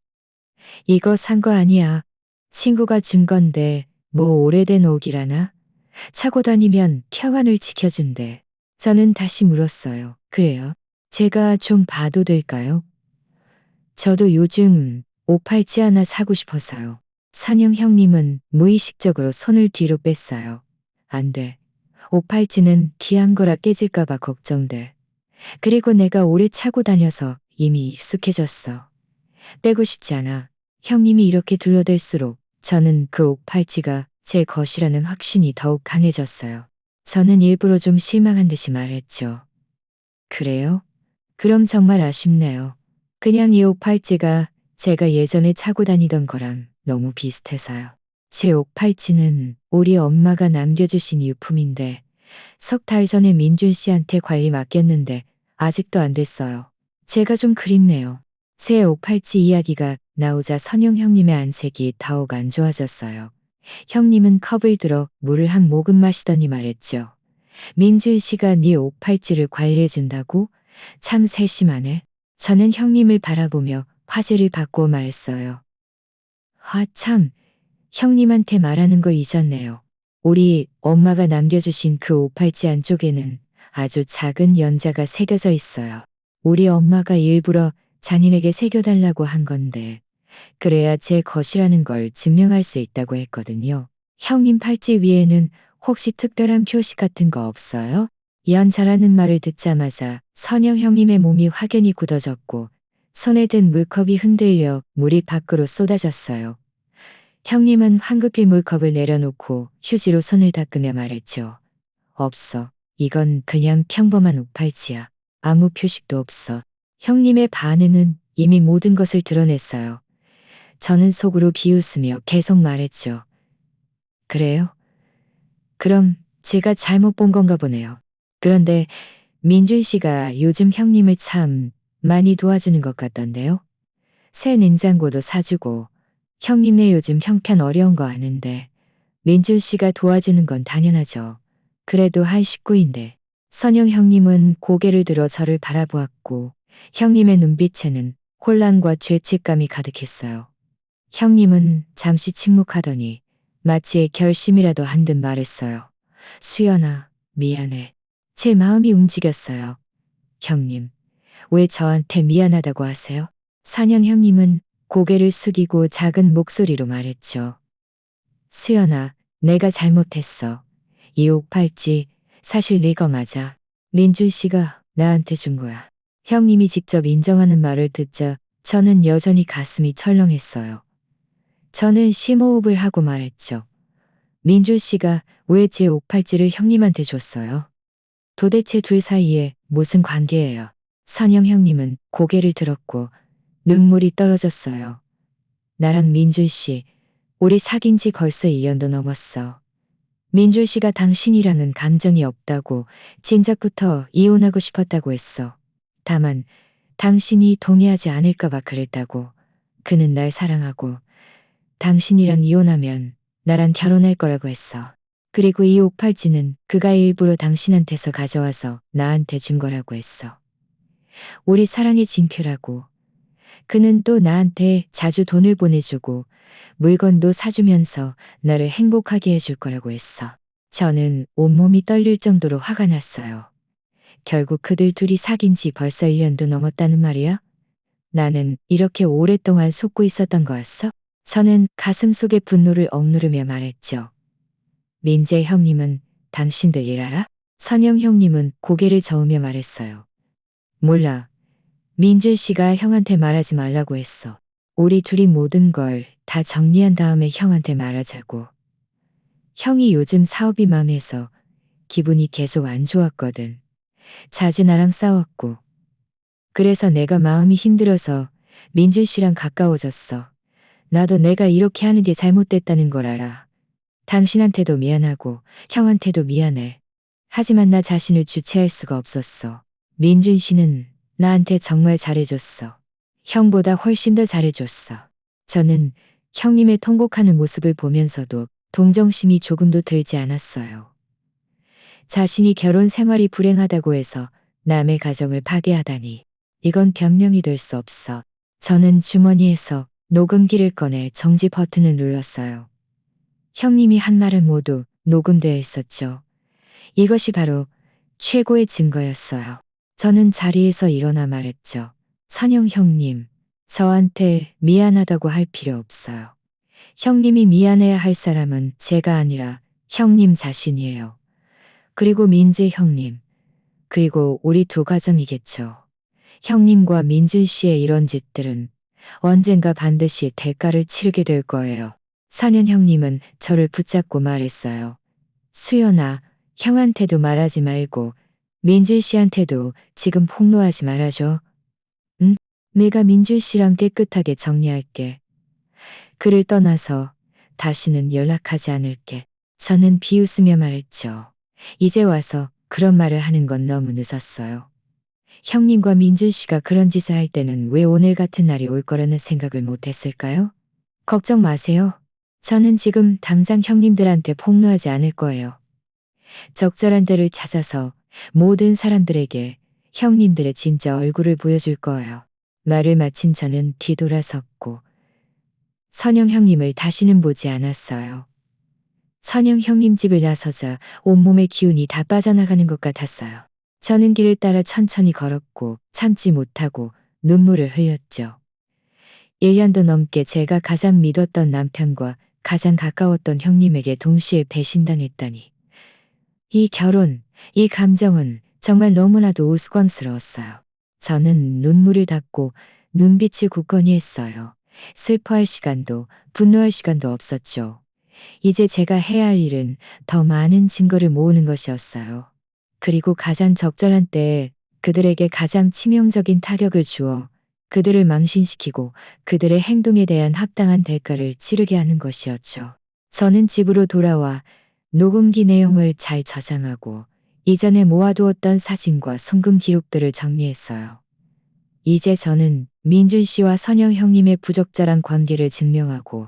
이거 산 거 아니야. 친구가 준 건데 뭐 오래된 옥이라나? 차고 다니면 평안을 지켜준대. 저는 다시 물었어요. 그래요? 제가 좀 봐도 될까요? 저도 요즘 옷 팔찌 하나 사고 싶어서요. 선영 형님은 무의식적으로 손을 뒤로 뺐어요. 안 돼. 옷 팔찌는 귀한 거라 깨질까봐 걱정돼. 그리고 내가 오래 차고 다녀서 이미 익숙해졌어. 떼고 싶지 않아. 형님이 이렇게 둘러댈수록 저는 그 옷 팔찌가 제 것이라는 확신이 더욱 강해졌어요. 저는 일부러 좀 실망한 듯이 말했죠. 그래요? 그럼 정말 아쉽네요. 그냥 이 옷 팔찌가 제가 예전에 차고 다니던 거랑 너무 비슷해서요. 제 옷 팔찌는 우리 엄마가 남겨주신 유품인데 석 달 전에 민준 씨한테 관리 맡겼는데 아직도 안 됐어요. 제가 좀 그립네요. 제 옷 팔찌 이야기가 나오자 선영 형님의 안색이 더욱 안 좋아졌어요. 형님은 컵을 들어 물을 한 모금 마시더니 말했죠. 민준 씨가 네 옷 팔찌를 관리해준다고? 참 세심하네. 저는 형님을 바라보며 화제를 바꾸어 말했어요. 참, 형님한테 말하는 걸 잊었네요. 우리 엄마가 남겨주신 그 옷 팔찌 안쪽에는 아주 작은 연자가 새겨져 있어요. 우리 엄마가 일부러 잔인에게 새겨달라고 한 건데, 그래야 제 것이라는 걸 증명할 수 있다고 했거든요. 형님 팔찌 위에는 혹시 특별한 표시 같은 거 없어요? 연자라는 말을 듣자마자 선영 형님의 몸이 확연히 굳어졌고 손에 든 물컵이 흔들려 물이 밖으로 쏟아졌어요. 형님은 황급히 물컵을 내려놓고 휴지로 손을 닦으며 말했죠. 없어. 이건 그냥 평범한 옷팔찌야. 아무 표식도 없어. 형님의 반응은 이미 모든 것을 드러냈어요. 저는 속으로 비웃으며 계속 말했죠. 그래요? 그럼 제가 잘못 본 건가 보네요. 그런데 민준 씨가 요즘 형님을 참 많이 도와주는 것 같던데요. 새 냉장고도 사주고 형님네 요즘 형편 어려운 거 아는데 민준 씨가 도와주는 건 당연하죠. 그래도 한 식구인데. 선영 형님은 고개를 들어 저를 바라보았고 형님의 눈빛에는 혼란과 죄책감이 가득했어요. 형님은 잠시 침묵하더니 마치 결심이라도 한 듯 말했어요. 수연아, 미안해. 제 마음이 움직였어요. 형님, 왜 저한테 미안하다고 하세요? 선영 형님은 고개를 숙이고 작은 목소리로 말했죠. 수연아, 내가 잘못했어. 이 옷 팔찌 사실 네 거 맞아. 민준 씨가 나한테 준 거야. 형님이 직접 인정하는 말을 듣자 저는 여전히 가슴이 철렁했어요. 저는 심호흡을 하고 말했죠. 민준 씨가 왜 제 옷 팔찌를 형님한테 줬어요? 도대체 둘 사이에 무슨 관계예요? 선영 형님은 고개를 들었고 눈물이 떨어졌어요. 나랑 민준 씨, 우리 사귄 지 벌써 1년도 넘었어. 민준 씨가 당신이랑은 감정이 없다고 진작부터 이혼하고 싶었다고 했어. 다만 당신이 동의하지 않을까봐 그랬다고. 그는 날 사랑하고 당신이랑 이혼하면 나랑 결혼할 거라고 했어. 그리고 이 옷 팔찌는 그가 일부러 당신한테서 가져와서 나한테 준 거라고 했어. 우리 사랑의 징표라고. 그는 또 나한테 자주 돈을 보내주고 물건도 사주면서 나를 행복하게 해줄 거라고 했어. 저는 온몸이 떨릴 정도로 화가 났어요. 결국 그들 둘이 사귄 지 벌써 1년도 넘었다는 말이야? 나는 이렇게 오랫동안 속고 있었던 거였어? 저는 가슴속의 분노를 억누르며 말했죠. 민재 형님은 당신들 일 알아? 선영 형님은 고개를 저으며 말했어요. 몰라. 민준 씨가 형한테 말하지 말라고 했어. 우리 둘이 모든 걸 다 정리한 다음에 형한테 말하자고. 형이 요즘 사업이 망해서 기분이 계속 안 좋았거든. 자주 나랑 싸웠고. 그래서 내가 마음이 힘들어서 민준 씨랑 가까워졌어. 나도 내가 이렇게 하는 게 잘못됐다는 걸 알아. 당신한테도 미안하고 형한테도 미안해. 하지만 나 자신을 주체할 수가 없었어. 민준 씨는 나한테 정말 잘해줬어. 형보다 훨씬 더 잘해줬어. 저는 형님의 통곡하는 모습을 보면서도 동정심이 조금도 들지 않았어요. 자신이 결혼 생활이 불행하다고 해서 남의 가정을 파괴하다니. 이건 변명이 될 수 없어. 저는 주머니에서 녹음기를 꺼내 정지 버튼을 눌렀어요. 형님이 한 말은 모두 녹음되어 있었죠. 이것이 바로 최고의 증거였어요. 저는 자리에서 일어나 말했죠. 선영 형님, 저한테 미안하다고 할 필요 없어요. 형님이 미안해야 할 사람은 제가 아니라 형님 자신이에요. 그리고 민재 형님, 그리고 우리 두 가정이겠죠. 형님과 민준 씨의 이런 짓들은 언젠가 반드시 대가를 치르게 될 거예요. 선현 형님은 저를 붙잡고 말했어요. 수연아, 형한테도 말하지 말고 민준 씨한테도 지금 폭로하지 말아줘. 응? 내가 민준 씨랑 깨끗하게 정리할게. 그를 떠나서 다시는 연락하지 않을게. 저는 비웃으며 말했죠. 이제 와서 그런 말을 하는 건 너무 늦었어요. 형님과 민준 씨가 그런 짓을 할 때는 왜 오늘 같은 날이 올 거라는 생각을 못 했을까요? 걱정 마세요. 저는 지금 당장 형님들한테 폭로하지 않을 거예요. 적절한 때를 찾아서 모든 사람들에게 형님들의 진짜 얼굴을 보여줄 거예요. 말을 마친 저는 뒤돌아섰고 선영 형님을 다시는 보지 않았어요. 선영 형님 집을 나서자 온몸의 기운이 다 빠져나가는 것 같았어요. 저는 길을 따라 천천히 걸었고 참지 못하고 눈물을 흘렸죠. 1년도 넘게 제가 가장 믿었던 남편과 가장 가까웠던 형님에게 동시에 배신당했다니. 이 결혼, 이 감정은 정말 너무나도 우스꽝스러웠어요. 저는 눈물을 닦고 눈빛을 굳건히 했어요. 슬퍼할 시간도 분노할 시간도 없었죠. 이제 제가 해야 할 일은 더 많은 증거를 모으는 것이었어요. 그리고 가장 적절한 때에 그들에게 가장 치명적인 타격을 주어 그들을 망신시키고 그들의 행동에 대한 합당한 대가를 치르게 하는 것이었죠. 저는 집으로 돌아와 녹음기 내용을 잘 저장하고 이전에 모아두었던 사진과 송금 기록들을 정리했어요. 이제 저는 민준 씨와 선영 형님의 부적절한 관계를 증명하고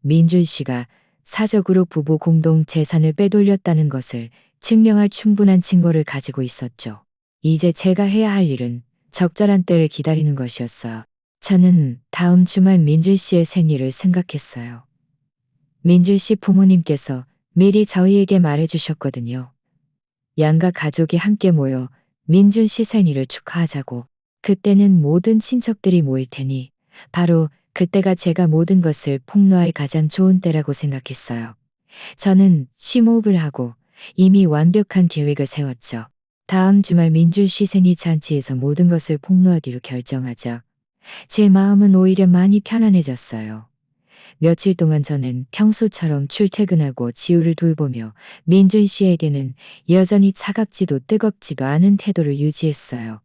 민준 씨가 사적으로 부부 공동 재산을 빼돌렸다는 것을 증명할 충분한 증거를 가지고 있었죠. 이제 제가 해야 할 일은 적절한 때를 기다리는 것이었어요. 저는 다음 주말 민준 씨의 생일을 생각했어요. 민준 씨 부모님께서 미리 저희에게 말해주셨거든요. 양가 가족이 함께 모여 민준 씨 생일을 축하하자고. 그때는 모든 친척들이 모일 테니 바로 그때가 제가 모든 것을 폭로할 가장 좋은 때라고 생각했어요. 저는 심호흡을 하고 이미 완벽한 계획을 세웠죠. 다음 주말 민준 씨 생일 잔치에서 모든 것을 폭로하기로 결정하자 제 마음은 오히려 많이 편안해졌어요. 며칠 동안 저는 평소처럼 출퇴근하고 지우를 돌보며 민준 씨에게는 여전히 차갑지도 뜨겁지도 않은 태도를 유지했어요.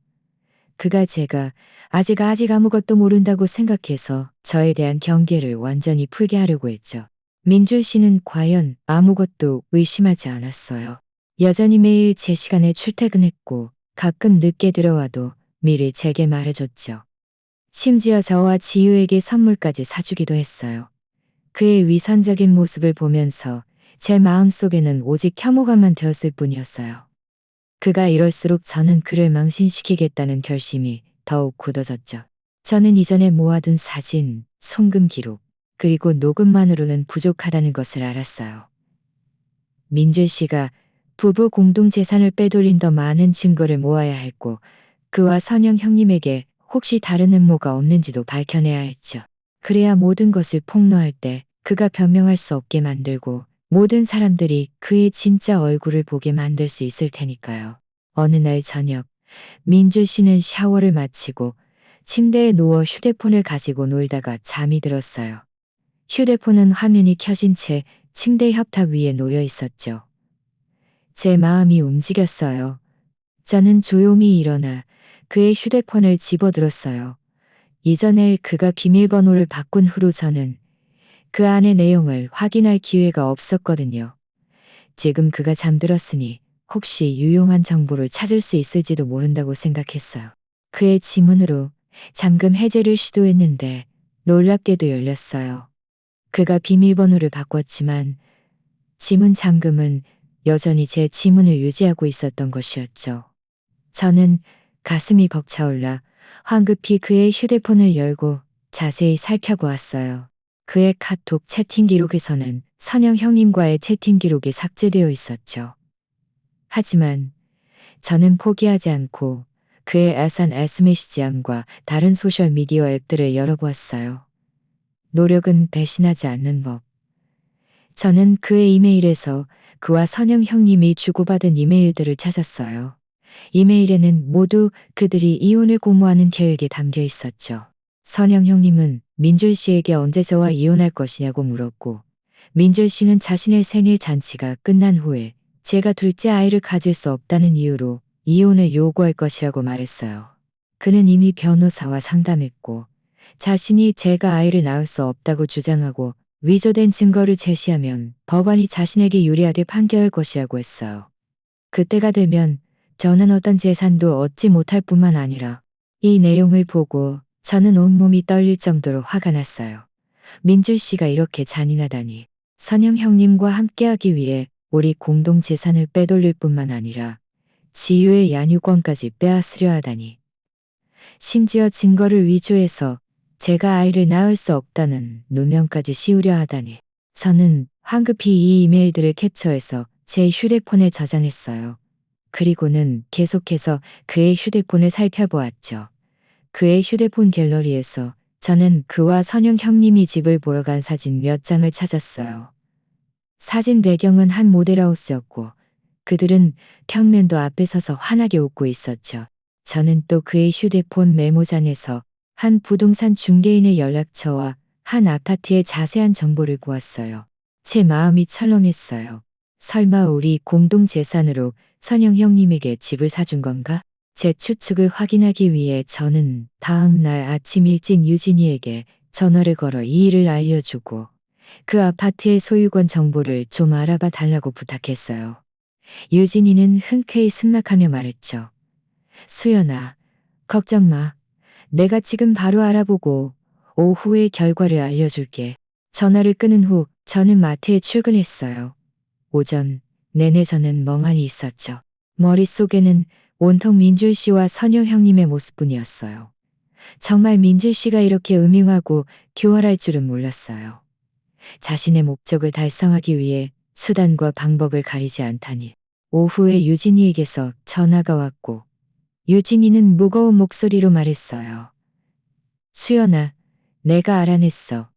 그가 제가 아직 아무것도 모른다고 생각해서 저에 대한 경계를 완전히 풀게 하려고 했죠. 민준 씨는 과연 아무것도 의심하지 않았어요. 여전히 매일 제 시간에 출퇴근했고 가끔 늦게 들어와도 미리 제게 말해줬죠. 심지어 저와 지유에게 선물까지 사주기도 했어요. 그의 위선적인 모습을 보면서 제 마음속에는 오직 혐오감만 들었을 뿐이었어요. 그가 이럴수록 저는 그를 망신시키겠다는 결심이 더욱 굳어졌죠. 저는 이전에 모아둔 사진, 송금 기록, 그리고 녹음만으로는 부족하다는 것을 알았어요. 민준 씨가 부부 공동재산을 빼돌린 더 많은 증거를 모아야 했고 그와 선영 형님에게 혹시 다른 음모가 없는지도 밝혀내야 했죠. 그래야 모든 것을 폭로할 때 그가 변명할 수 없게 만들고 모든 사람들이 그의 진짜 얼굴을 보게 만들 수 있을 테니까요. 어느 날 저녁 민준 씨는 샤워를 마치고 침대에 누워 휴대폰을 가지고 놀다가 잠이 들었어요. 휴대폰은 화면이 켜진 채 침대 협탁 위에 놓여 있었죠. 제 마음이 움직였어요. 저는 조용히 일어나 그의 휴대폰을 집어들었어요. 이전에 그가 비밀번호를 바꾼 후로 저는 그 안의 내용을 확인할 기회가 없었거든요. 지금 그가 잠들었으니 혹시 유용한 정보를 찾을 수 있을지도 모른다고 생각했어요. 그의 지문으로 잠금 해제를 시도했는데 놀랍게도 열렸어요. 그가 비밀번호를 바꿨지만 지문 잠금은 여전히 제 지문을 유지하고 있었던 것이었죠. 저는 가슴이 벅차올라 황급히 그의 휴대폰을 열고 자세히 살펴보았어요. 그의 카톡 채팅 기록에서는 선영 형님과의 채팅 기록이 삭제되어 있었죠. 하지만 저는 포기하지 않고 그의 SNS메시지함과 다른 소셜미디어 앱들을 열어보았어요. 노력은 배신하지 않는 법. 저는 그의 이메일에서 그와 선영 형님이 주고받은 이메일들을 찾았어요. 이메일에는 모두 그들이 이혼을 공모하는 계획이 담겨 있었죠. 선영 형님은 민줄 씨에게 언제 저와 이혼할 것이냐고 물었고, 민줄 씨는 자신의 생일 잔치가 끝난 후에 제가 둘째 아이를 가질 수 없다는 이유로 이혼을 요구할 것이라고 말했어요. 그는 이미 변호사와 상담했고, 자신이 제가 아이를 낳을 수 없다고 주장하고 위조된 증거를 제시하면 법원이 자신에게 유리하게 판결할 것이라고 했어요. 그때가 되면 저는 어떤 재산도 얻지 못할 뿐만 아니라 이 내용을 보고 저는 온몸이 떨릴 정도로 화가 났어요. 민줄 씨가 이렇게 잔인하다니. 선영 형님과 함께하기 위해 우리 공동 재산을 빼돌릴 뿐만 아니라 지유의 양육권까지 빼앗으려 하다니. 심지어 증거를 위조해서 제가 아이를 낳을 수 없다는 누명까지 씌우려 하다니. 저는 황급히 이 이메일들을 캡처해서 제 휴대폰에 저장했어요. 그리고는 계속해서 그의 휴대폰을 살펴보았죠. 그의 휴대폰 갤러리에서 저는 그와 선영 형님이 집을 보러 간 사진 몇 장을 찾았어요. 사진 배경은 한 모델하우스였고 그들은 평면도 앞에 서서 환하게 웃고 있었죠. 저는 또 그의 휴대폰 메모장에서 한 부동산 중개인의 연락처와 한 아파트의 자세한 정보를 보았어요. 제 마음이 철렁했어요. 설마 우리 공동 재산으로 선영 형님에게 집을 사준 건가? 제 추측을 확인하기 위해 저는 다음 날 아침 일찍 유진이에게 전화를 걸어 이 일을 알려주고 그 아파트의 소유권 정보를 좀 알아봐 달라고 부탁했어요. 유진이는 흔쾌히 승낙하며 말했죠. 수연아, 걱정 마. 내가 지금 바로 알아보고 오후에 결과를 알려줄게. 전화를 끊은 후 저는 마트에 출근했어요. 오전 내내 저는 멍하니 있었죠. 머릿속에는 온통 민줄 씨와 선영 형님의 모습뿐이었어요. 정말 민줄 씨가 이렇게 음흉하고 교활할 줄은 몰랐어요. 자신의 목적을 달성하기 위해 수단과 방법을 가리지 않다니. 오후에 유진이에게서 전화가 왔고 유진이는 무거운 목소리로 말했어요. 수연아, 내가 알아냈어.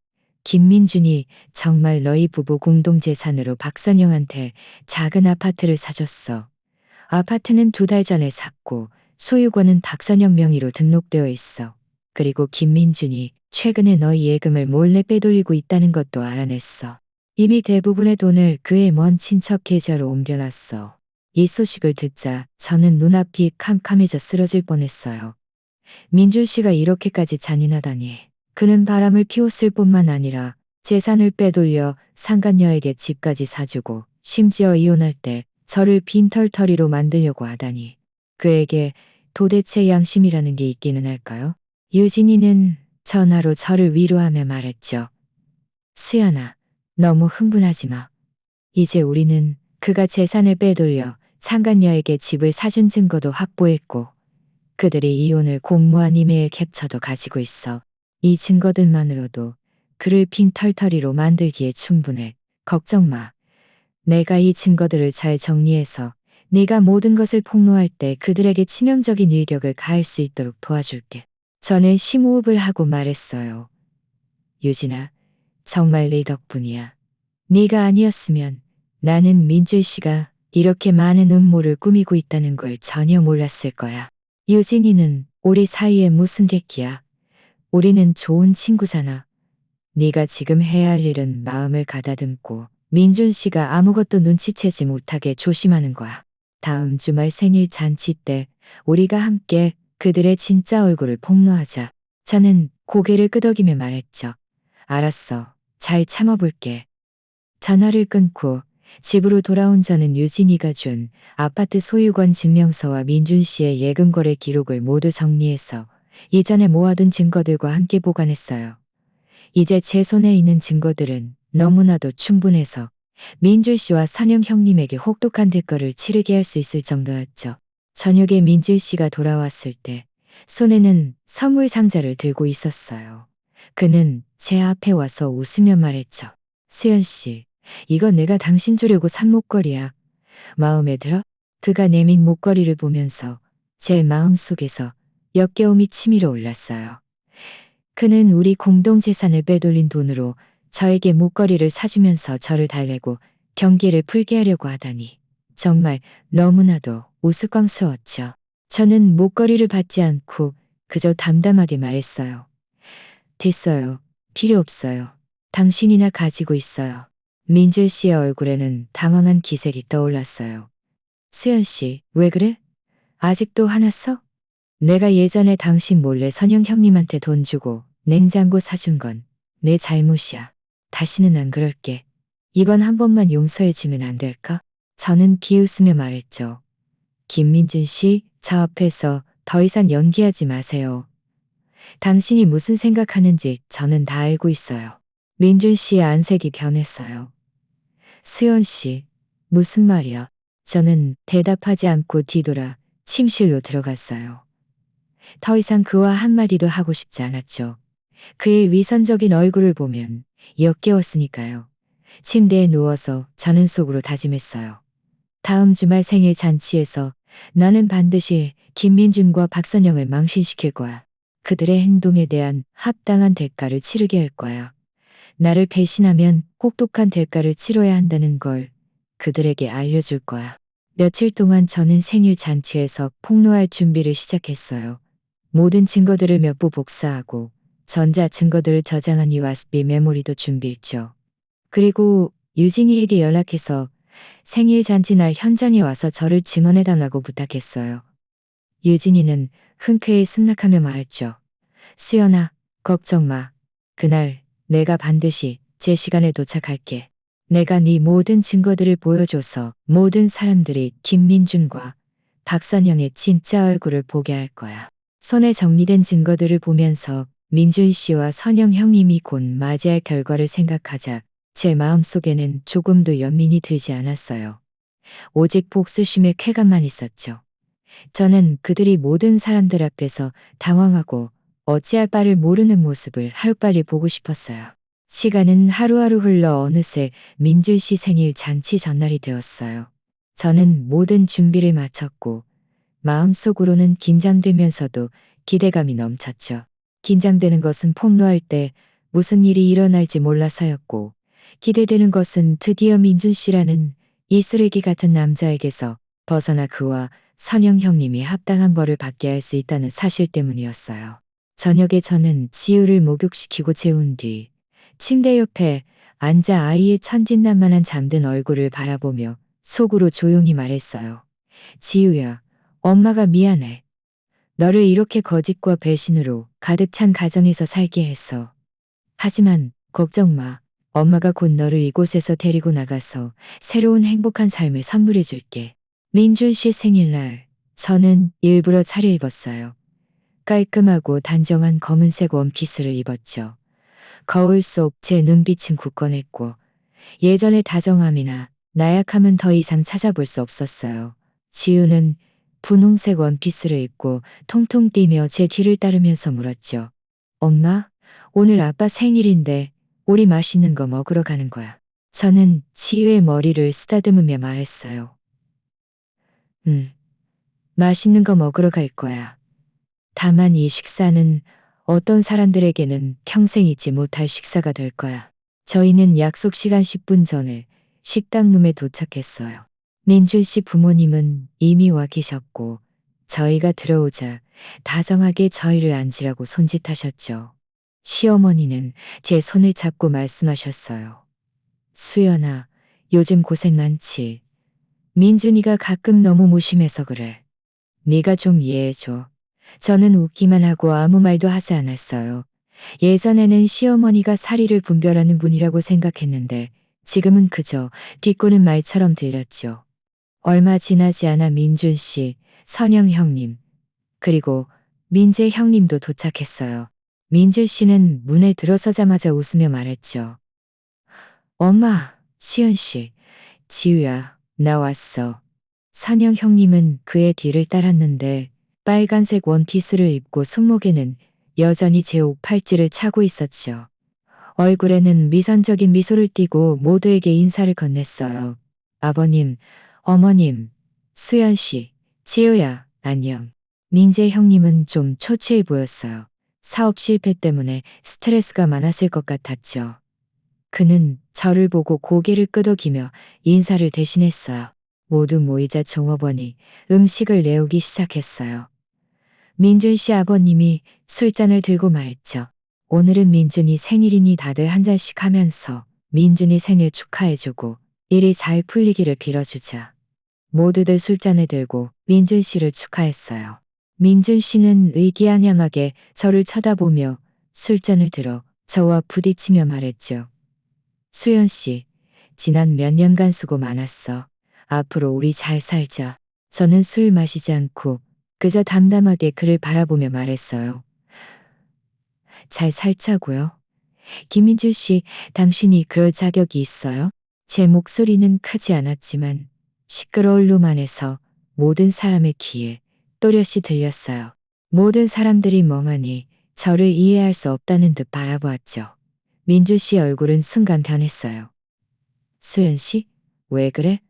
김민준이 정말 너희 부부 공동재산으로 박선영한테 작은 아파트를 사줬어. 아파트는 2달 전에 샀고 소유권은 박선영 명의로 등록되어 있어. 그리고 김민준이 최근에 너희 예금을 몰래 빼돌리고 있다는 것도 알아냈어. 이미 대부분의 돈을 그의 먼 친척 계좌로 옮겨놨어. 이 소식을 듣자 저는 눈앞이 캄캄해져 쓰러질 뻔했어요. 민줄 씨가 이렇게까지 잔인하다니. 그는 바람을 피웠을 뿐만 아니라 재산을 빼돌려 상간녀에게 집까지 사주고 심지어 이혼할 때 저를 빈털터리로 만들려고 하다니. 그에게 도대체 양심이라는 게 있기는 할까요? 유진이는 전화로 저를 위로하며 말했죠. 수연아, 너무 흥분하지 마. 이제 우리는 그가 재산을 빼돌려 상간녀에게 집을 사준 증거도 확보했고 그들이 이혼을 공모한 이메일 캡처도 가지고 있어. 이 증거들만으로도 그를 빈털터리로 만들기에 충분해. 걱정 마. 내가 이 증거들을 잘 정리해서 네가 모든 것을 폭로할 때 그들에게 치명적인 일격을 가할 수 있도록 도와줄게. 저는 심호흡을 하고 말했어요. 유진아, 정말 네 덕분이야. 네가 아니었으면 나는 민줄 씨가 이렇게 많은 음모를 꾸미고 있다는 걸 전혀 몰랐을 거야. 유진이는 우리 사이에 무슨 객기야. 우리는 좋은 친구잖아. 네가 지금 해야 할 일은 마음을 가다듬고 민준 씨가 아무것도 눈치채지 못하게 조심하는 거야. 다음 주말 생일 잔치 때 우리가 함께 그들의 진짜 얼굴을 폭로하자. 저는 고개를 끄덕이며 말했죠. 알았어. 잘 참아볼게. 전화를 끊고 집으로 돌아온 저는 유진이가 준 아파트 소유권 증명서와 민준 씨의 예금 거래 기록을 모두 정리해서 이전에 모아둔 증거들과 함께 보관했어요. 이제 제 손에 있는 증거들은 너무나도 충분해서 민줄 씨와 선영 형님에게 혹독한 대가를 치르게 할 수 있을 정도였죠. 저녁에 민줄 씨가 돌아왔을 때 손에는 선물 상자를 들고 있었어요. 그는 제 앞에 와서 웃으며 말했죠. 수연 씨, 이건 내가 당신 주려고 산 목걸이야. 마음에 들어? 그가 내민 목걸이를 보면서 제 마음속에서 역겨움이 치밀어 올랐어요. 그는 우리 공동재산을 빼돌린 돈으로 저에게 목걸이를 사주면서 저를 달래고 경계를 풀게 하려고 하다니 정말 너무나도 우스꽝스러웠죠. 저는 목걸이를 받지 않고 그저 담담하게 말했어요. 됐어요. 필요 없어요. 당신이나 가지고 있어요. 민줄 씨의 얼굴에는 당황한 기색이 떠올랐어요. 수연 씨, 왜 그래? 아직도 화났어? 내가 예전에 당신 몰래 선영 형님한테 돈 주고 냉장고 사준 건 내 잘못이야. 다시는 안 그럴게. 이건 한 번만 용서해주면 안 될까? 저는 비웃으며 말했죠. 김민준 씨, 저 앞에서 더 이상 연기하지 마세요. 당신이 무슨 생각하는지 저는 다 알고 있어요. 민준 씨의 안색이 변했어요. 수연 씨, 무슨 말이야? 저는 대답하지 않고 뒤돌아 침실로 들어갔어요. 더 이상 그와 한마디도 하고 싶지 않았죠. 그의 위선적인 얼굴을 보면 역겨웠으니까요. 침대에 누워서 자는 속으로 다짐했어요. 다음 주말 생일 잔치에서 나는 반드시 김민준과 박선영을 망신시킬 거야. 그들의 행동에 대한 합당한 대가를 치르게 할 거야. 나를 배신하면 혹독한 대가를 치러야 한다는 걸 그들에게 알려줄 거야. 며칠 동안 저는 생일 잔치에서 폭로할 준비를 시작했어요. 모든 증거들을 몇 부 복사하고 전자 증거들을 저장한 USB 메모리도 준비했죠. 그리고 유진이에게 연락해서 생일 잔치 날 현장에 와서 저를 증언해달라고 부탁했어요. 유진이는 흔쾌히 승낙하며 말했죠. 수연아, 걱정 마. 그날 내가 반드시 제 시간에 도착할게. 내가 네 모든 증거들을 보여줘서 모든 사람들이 김민준과 박선영의 진짜 얼굴을 보게 할 거야. 손에 정리된 증거들을 보면서 민준 씨와 선영 형님이 곧 맞이할 결과를 생각하자 제 마음속에는 조금도 연민이 들지 않았어요. 오직 복수심의 쾌감만 있었죠. 저는 그들이 모든 사람들 앞에서 당황하고 어찌할 바를 모르는 모습을 하루빨리 보고 싶었어요. 시간은 하루하루 흘러 어느새 민준 씨 생일 잔치 전날이 되었어요. 저는 모든 준비를 마쳤고 마음속으로는 긴장되면서도 기대감이 넘쳤죠. 긴장되는 것은 폭로할 때 무슨 일이 일어날지 몰라서였고 기대되는 것은 드디어 민준 씨라는 이 쓰레기 같은 남자에게서 벗어나 그와 선영 형님이 합당한 벌을 받게 할 수 있다는 사실 때문이었어요. 저녁에 저는 지우를 목욕시키고 재운 뒤 침대 옆에 앉아 아이의 천진난만한 잠든 얼굴을 바라보며 속으로 조용히 말했어요. 지우야, 엄마가 미안해. 너를 이렇게 거짓과 배신으로 가득 찬 가정에서 살게 했어. 하지만 걱정 마. 엄마가 곧 너를 이곳에서 데리고 나가서 새로운 행복한 삶을 선물해 줄게. 민준 씨 생일날 저는 일부러 차려입었어요. 깔끔하고 단정한 검은색 원피스를 입었죠. 거울 속 제 눈빛은 굳건했고 예전의 다정함이나 나약함은 더 이상 찾아볼 수 없었어요. 지우는 분홍색 원피스를 입고 통통 뛰며 제 뒤를 따르면서 물었죠. 엄마, 오늘 아빠 생일인데 우리 맛있는 거 먹으러 가는 거야. 저는 지우의 머리를 쓰다듬으며 말했어요. 맛있는 거 먹으러 갈 거야. 다만 이 식사는 어떤 사람들에게는 평생 잊지 못할 식사가 될 거야. 저희는 약속 시간 10분 전에 식당룸에 도착했어요. 민준 씨 부모님은 이미 와 계셨고 저희가 들어오자 다정하게 저희를 앉으라고 손짓하셨죠. 시어머니는 제 손을 잡고 말씀하셨어요. 수연아, 요즘 고생 많지. 민준이가 가끔 너무 무심해서 그래. 네가 좀 이해해줘. 저는 웃기만 하고 아무 말도 하지 않았어요. 예전에는 시어머니가 사리를 분별하는 분이라고 생각했는데 지금은 그저 비꼬는 말처럼 들렸죠. 얼마 지나지 않아 민준 씨, 선영 형님, 그리고 민재 형님도 도착했어요. 민준 씨는 문에 들어서자마자 웃으며 말했죠. 엄마, 시연 씨, 지우야, 나 왔어. 선영 형님은 그의 뒤를 따랐는데 빨간색 원피스를 입고 손목에는 여전히 제 옷 팔찌를 차고 있었죠. 얼굴에는 미선적인 미소를 띠고 모두에게 인사를 건넸어요. 아버님, 어머님, 수연 씨, 지우야, 안녕. 민재 형님은 좀 초췌해 보였어요. 사업 실패 때문에 스트레스가 많았을 것 같았죠. 그는 저를 보고 고개를 끄덕이며 인사를 대신했어요. 모두 모이자 종업원이 음식을 내오기 시작했어요. 민준 씨 아버님이 술잔을 들고 말했죠. 오늘은 민준이 생일이니 다들 한 잔씩 하면서 민준이 생일 축하해주고 일이 잘 풀리기를 빌어주자. 모두들 술잔을 들고 민준 씨를 축하했어요. 민준 씨는 의기양양하게 저를 쳐다보며 술잔을 들어 저와 부딪히며 말했죠. 수연 씨, 지난 몇 년간 수고 많았어. 앞으로 우리 잘 살자. 저는 술 마시지 않고 그저 담담하게 그를 바라보며 말했어요. 잘 살자고요. 김민주 씨, 당신이 그럴 자격이 있어요? 제 목소리는 크지 않았지만 시끄러울 노만해서 모든 사람의 귀에 또렷이 들렸어요. 모든 사람들이 멍하니 저를 이해할 수 없다는 듯 바라보았죠. 민주 씨 얼굴은 순간 변했어요. 수연 씨, 왜 그래?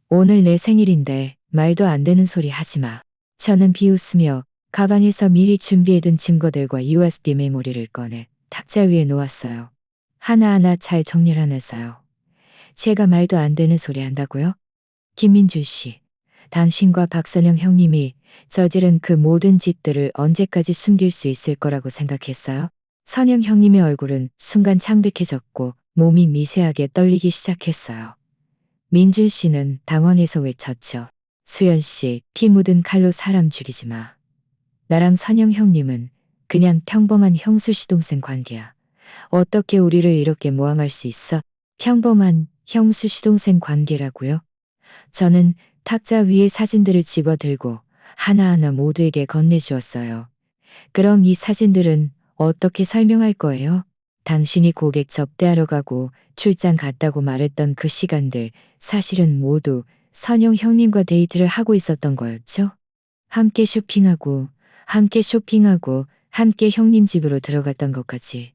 오늘 내 생일인데 말도 안 되는 소리 하지 마. 저는 비웃으며 가방에서 미리 준비해둔 증거들과 USB 메모리를 꺼내 탁자 위에 놓았어요. 하나하나 잘 정리를 하면서요. 제가 말도 안 되는 소리 한다고요? 김민주 씨, 당신과 박선영 형님이 저지른 그 모든 짓들을 언제까지 숨길 수 있을 거라고 생각했어요? 선영 형님의 얼굴은 순간 창백해졌고 몸이 미세하게 떨리기 시작했어요. 민준 씨는 당황해서 외쳤죠. 수연 씨, 피 묻은 칼로 사람 죽이지 마. 나랑 선영 형님은 그냥 평범한 형수 시동생 관계야. 어떻게 우리를 이렇게 모함할 수 있어? 평범한 형수 시동생 관계라고요? 저는 탁자 위에 사진들을 집어들고 하나하나 모두에게 건네주었어요. 그럼 이 사진들은 어떻게 설명할 거예요? 당신이 고객 접대하러 가고 출장 갔다고 말했던 그 시간들 사실은 모두 선영 형님과 데이트를 하고 있었던 거였죠? 함께 쇼핑하고 함께 형님 집으로 들어갔던 것까지.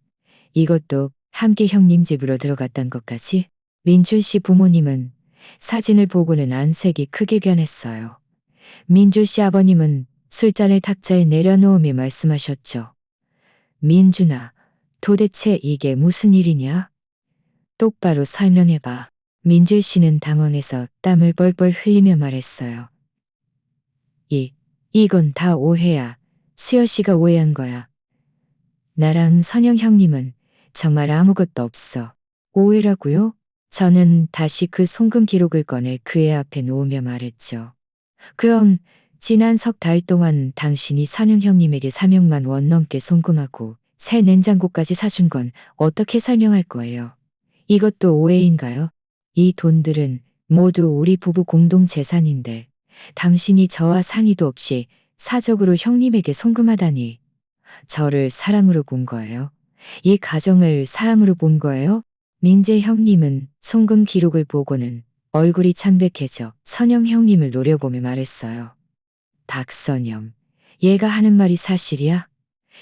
이것도 함께 형님 집으로 들어갔던 것까지. 민준 씨 부모님은 사진을 보고는 안색이 크게 변했어요. 민준 씨 아버님은 술잔을 탁자에 내려놓으며 말씀하셨죠. 민준아, 도대체 이게 무슨 일이냐? 똑바로 설명해봐. 민준 씨는 당황해서 땀을 뻘뻘 흘리며 말했어요. 이건 다 오해야. 수여 씨가 오해한 거야. 나랑 선영 형님은 정말 아무것도 없어. 오해라고요? 저는 다시 그 송금 기록을 꺼내 그의 앞에 놓으며 말했죠. 그럼 지난 석 달 동안 당신이 선영 형님에게 3억만 원 넘게 송금하고 새 냉장고까지 사준 건 어떻게 설명할 거예요? 이것도 오해인가요? 이 돈들은 모두 우리 부부 공동 재산인데 당신이 저와 상의도 없이 사적으로 형님에게 송금하다니. 저를 사람으로 본 거예요? 이 가정을 사람으로 본 거예요? 민재 형님은 송금 기록을 보고는 얼굴이 창백해져 선영 형님을 노려보며 말했어요. 박선영, 얘가 하는 말이 사실이야?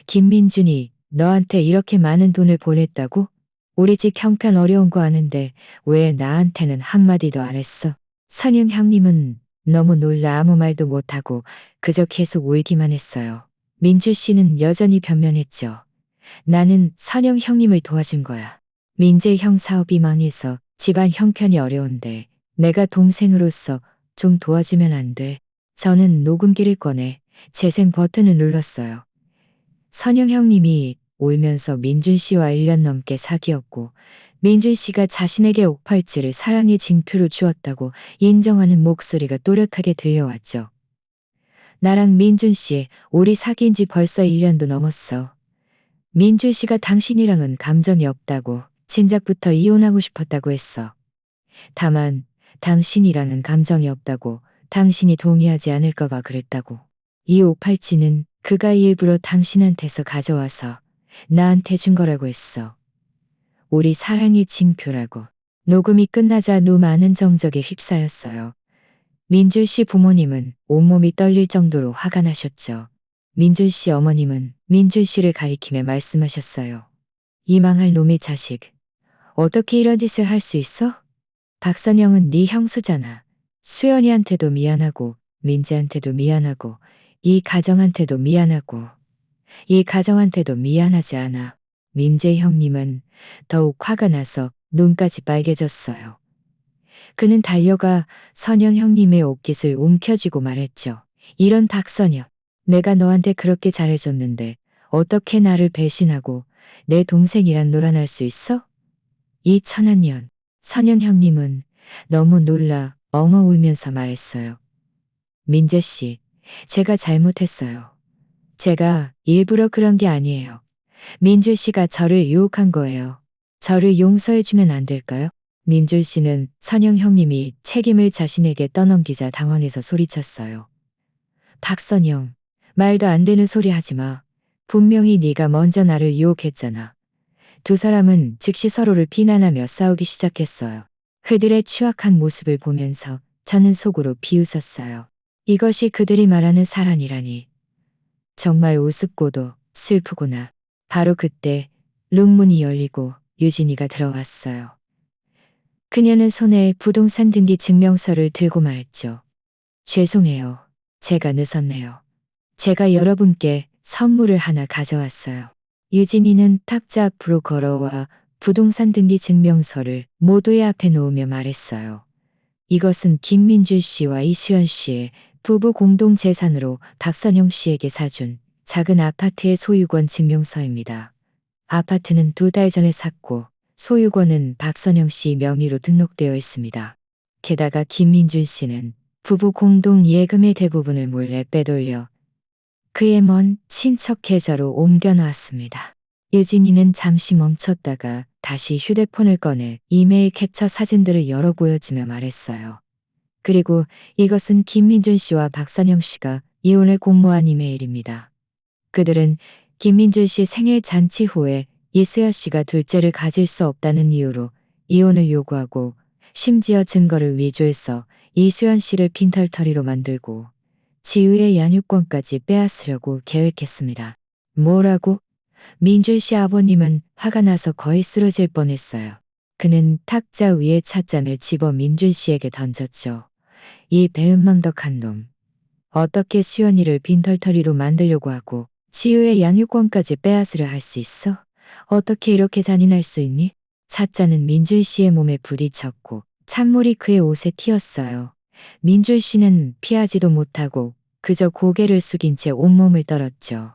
김민준이 너한테 이렇게 많은 돈을 보냈다고? 우리 집 형편 어려운 거 아는데 왜 나한테는 한마디도 안 했어? 선영 형님은 너무 놀라 아무 말도 못하고 그저 계속 울기만 했어요. 민주 씨는 여전히 변명했죠. 나는 선영 형님을 도와준 거야. 민재 형 사업이 망해서 집안 형편이 어려운데 내가 동생으로서 좀 도와주면 안 돼. 저는 녹음기를 꺼내 재생 버튼을 눌렀어요. 선영 형님이 울면서 민준 씨와 1년 넘게 사귀었고 민준 씨가 자신에게 옥팔찌를 사랑의 징표로 주었다고 인정하는 목소리가 또렷하게 들려왔죠. 나랑 민준 씨, 우리 사귄 지 벌써 1년도 넘었어. 민준 씨가 당신이랑은 감정이 없다고 진작부터 이혼하고 싶었다고 했어. 다만 당신이랑은 감정이 없다고 당신이 동의하지 않을까 봐 그랬다고. 이 옥팔찌는 그가 일부러 당신한테서 가져와서 나한테 준 거라고 했어. 우리 사랑의 징표라고. 녹음이 끝나자 누 많은 정적에 휩싸였어요. 민준 씨 부모님은 온몸이 떨릴 정도로 화가 나셨죠. 민준 씨 어머님은 민준 씨를 가리키며 말씀하셨어요. 이 망할 놈의 자식. 어떻게 이런 짓을 할 수 있어? 박선영은 네 형수잖아. 수연이한테도 미안하고 민지한테도 미안하고 이 가정한테도 미안하고 이 가정한테도 미안하지 않아. 민재 형님은 더욱 화가 나서 눈까지 빨개졌어요. 그는 달려가 선영 형님의 옷깃을 움켜쥐고 말했죠. 이런 박선영, 내가 너한테 그렇게 잘해줬는데 어떻게 나를 배신하고 내 동생이랑 놀아날 수 있어? 이 천한 년. 선영 형님은 너무 놀라 엉엉 울면서 말했어요. 민재 씨, 제가 잘못했어요. 제가 일부러 그런 게 아니에요. 민줄 씨가 저를 유혹한 거예요. 저를 용서해주면 안 될까요? 민줄 씨는 선영 형님이 책임을 자신에게 떠넘기자 당황해서 소리쳤어요. 박선영, 말도 안 되는 소리 하지 마. 분명히 네가 먼저 나를 유혹했잖아. 두 사람은 즉시 서로를 비난하며 싸우기 시작했어요. 그들의 추악한 모습을 보면서 저는 속으로 비웃었어요. 이것이 그들이 말하는 사랑이라니. 정말 우습고도 슬프구나. 바로 그때 룸문이 열리고 유진이가 들어왔어요. 그녀는 손에 부동산 등기 증명서를 들고 말했죠. 죄송해요. 제가 늦었네요. 제가 여러분께 선물을 하나 가져왔어요. 유진이는 탁자 앞으로 걸어와 부동산 등기 증명서를 모두의 앞에 놓으며 말했어요. 이것은 김민줄 씨와 이수연 씨의 부부 공동 재산으로 박선영 씨에게 사준 작은 아파트의 소유권 증명서입니다. 아파트는 2달 전에 샀고 소유권은 박선영 씨 명의로 등록되어 있습니다. 게다가 김민준 씨는 부부 공동 예금의 대부분을 몰래 빼돌려 그의 먼 친척 계좌로 옮겨놓았습니다. 유진이는 잠시 멈췄다가 다시 휴대폰을 꺼내 이메일 캡처 사진들을 열어 보여주며 말했어요. 그리고 이것은 김민준 씨와 박선영 씨가 이혼을 공모한 이메일입니다. 그들은 김민준 씨 생일 잔치 후에 이수연 씨가 둘째를 가질 수 없다는 이유로 이혼을 요구하고 심지어 증거를 위조해서 이수연 씨를 빈털터리로 만들고 지우의 양육권까지 빼앗으려고 계획했습니다. 뭐라고? 민준 씨 아버님은 화가 나서 거의 쓰러질 뻔했어요. 그는 탁자 위에 찻잔을 집어 민준 씨에게 던졌죠. 이 배은망덕한 놈. 어떻게 수연이를 빈털터리로 만들려고 하고 지우의 양육권까지 빼앗으려 할 수 있어? 어떻게 이렇게 잔인할 수 있니? 찻잔은 민준 씨의 몸에 부딪혔고 찬물이 그의 옷에 튀었어요. 민준 씨는 피하지도 못하고 그저 고개를 숙인 채 온몸을 떨었죠.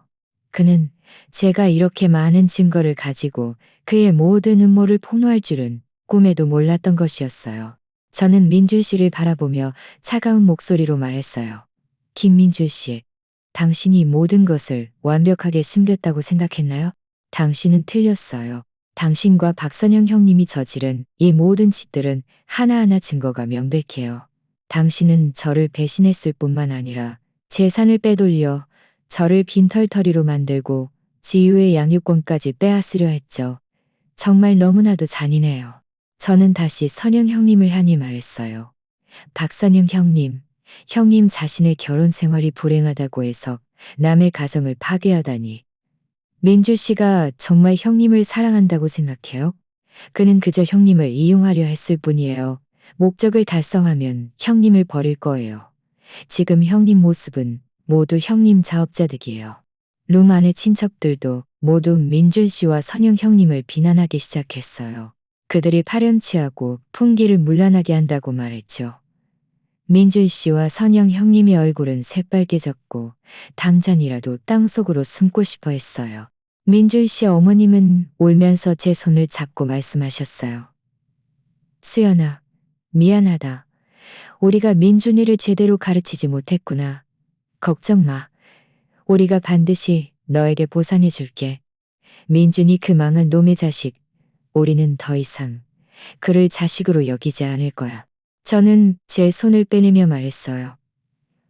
그는 제가 이렇게 많은 증거를 가지고 그의 모든 음모를 폭로할 줄은 꿈에도 몰랐던 것이었어요. 저는 민준 씨를 바라보며 차가운 목소리로 말했어요. 김민준 씨, 당신이 모든 것을 완벽하게 숨겼다고 생각했나요? 당신은 틀렸어요. 당신과 박선영 형님이 저지른 이 모든 짓들은 하나하나 증거가 명백해요. 당신은 저를 배신했을 뿐만 아니라 재산을 빼돌려 저를 빈털터리로 만들고 지유의 양육권까지 빼앗으려 했죠. 정말 너무나도 잔인해요. 저는 다시 선영 형님을 향해 말했어요. 박선영 형님, 형님 자신의 결혼 생활이 불행하다고 해서 남의 가정을 파괴하다니. 민주 씨가 정말 형님을 사랑한다고 생각해요? 그는 그저 형님을 이용하려 했을 뿐이에요. 목적을 달성하면 형님을 버릴 거예요. 지금 형님 모습은 모두 형님 자업자득이에요. 룸 안의 친척들도 모두 민준 씨와 선영 형님을 비난하기 시작했어요. 그들이 파렴치하고 풍기를 문란하게 한다고 말했죠. 민준 씨와 선영 형님의 얼굴은 새빨개졌고 당장이라도 땅속으로 숨고 싶어 했어요. 민준 씨 어머님은 울면서 제 손을 잡고 말씀하셨어요. 수연아, 미안하다. 우리가 민준이를 제대로 가르치지 못했구나. 걱정 마. 우리가 반드시 너에게 보상해 줄게. 민준이 그 망한 놈의 자식. 우리는 더 이상 그를 자식으로 여기지 않을 거야. 저는 제 손을 빼내며 말했어요.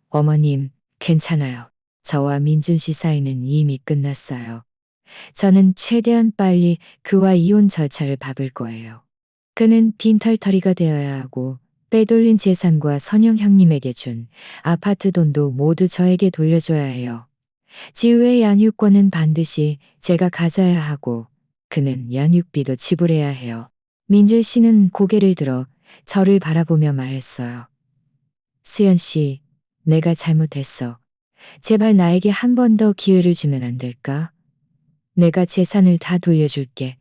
어머님, 괜찮아요. 저와 민준 씨 사이는 이미 끝났어요. 저는 최대한 빨리 그와 이혼 절차를 밟을 거예요. 그는 빈털터리가 되어야 하고 빼돌린 재산과 선영 형님에게 준 아파트 돈도 모두 저에게 돌려줘야 해요. 지우의 양육권은 반드시 제가 가져야 하고 그는 양육비도 지불해야 해요. 민준 씨는 고개를 들어 저를 바라보며 말했어요. 수연 씨, 내가 잘못했어. 제발 나에게 한 번 더 기회를 주면 안 될까? 내가 재산을 다 돌려줄게.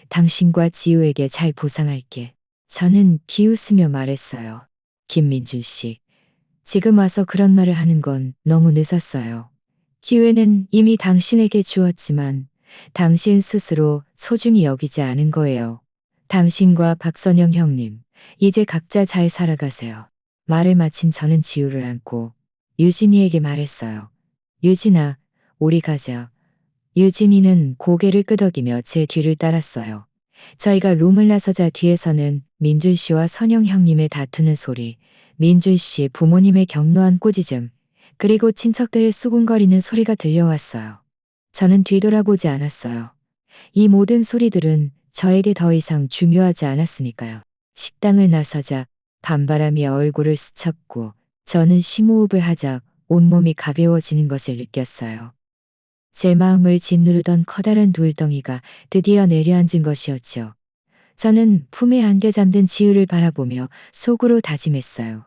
당신과 지우에게 잘 보상할게. 저는 비웃으며 말했어요. 김민준 씨, 지금 와서 그런 말을 하는 건 너무 늦었어요. 기회는 이미 당신에게 주었지만 당신 스스로 소중히 여기지 않은 거예요. 당신과 박선영 형님, 이제 각자 잘 살아가세요. 말을 마친 저는 지우를 안고 유진이에게 말했어요. 유진아, 우리 가자. 유진이는 고개를 끄덕이며 제 뒤를 따랐어요. 저희가 룸을 나서자 뒤에서는 민준 씨와 선영 형님의 다투는 소리, 민준 씨 부모님의 격노한 꾸짖음, 그리고 친척들의 수군거리는 소리가 들려왔어요. 저는 뒤돌아보지 않았어요. 이 모든 소리들은 저에게 더 이상 중요하지 않았으니까요. 식당을 나서자 밤바람이 얼굴을 스쳤고 저는 심호흡을 하자 온몸이 가벼워지는 것을 느꼈어요. 제 마음을 짓누르던 커다란 돌덩이가 드디어 내려앉은 것이었죠. 저는 품에 안겨 잠든 지우를 바라보며 속으로 다짐했어요.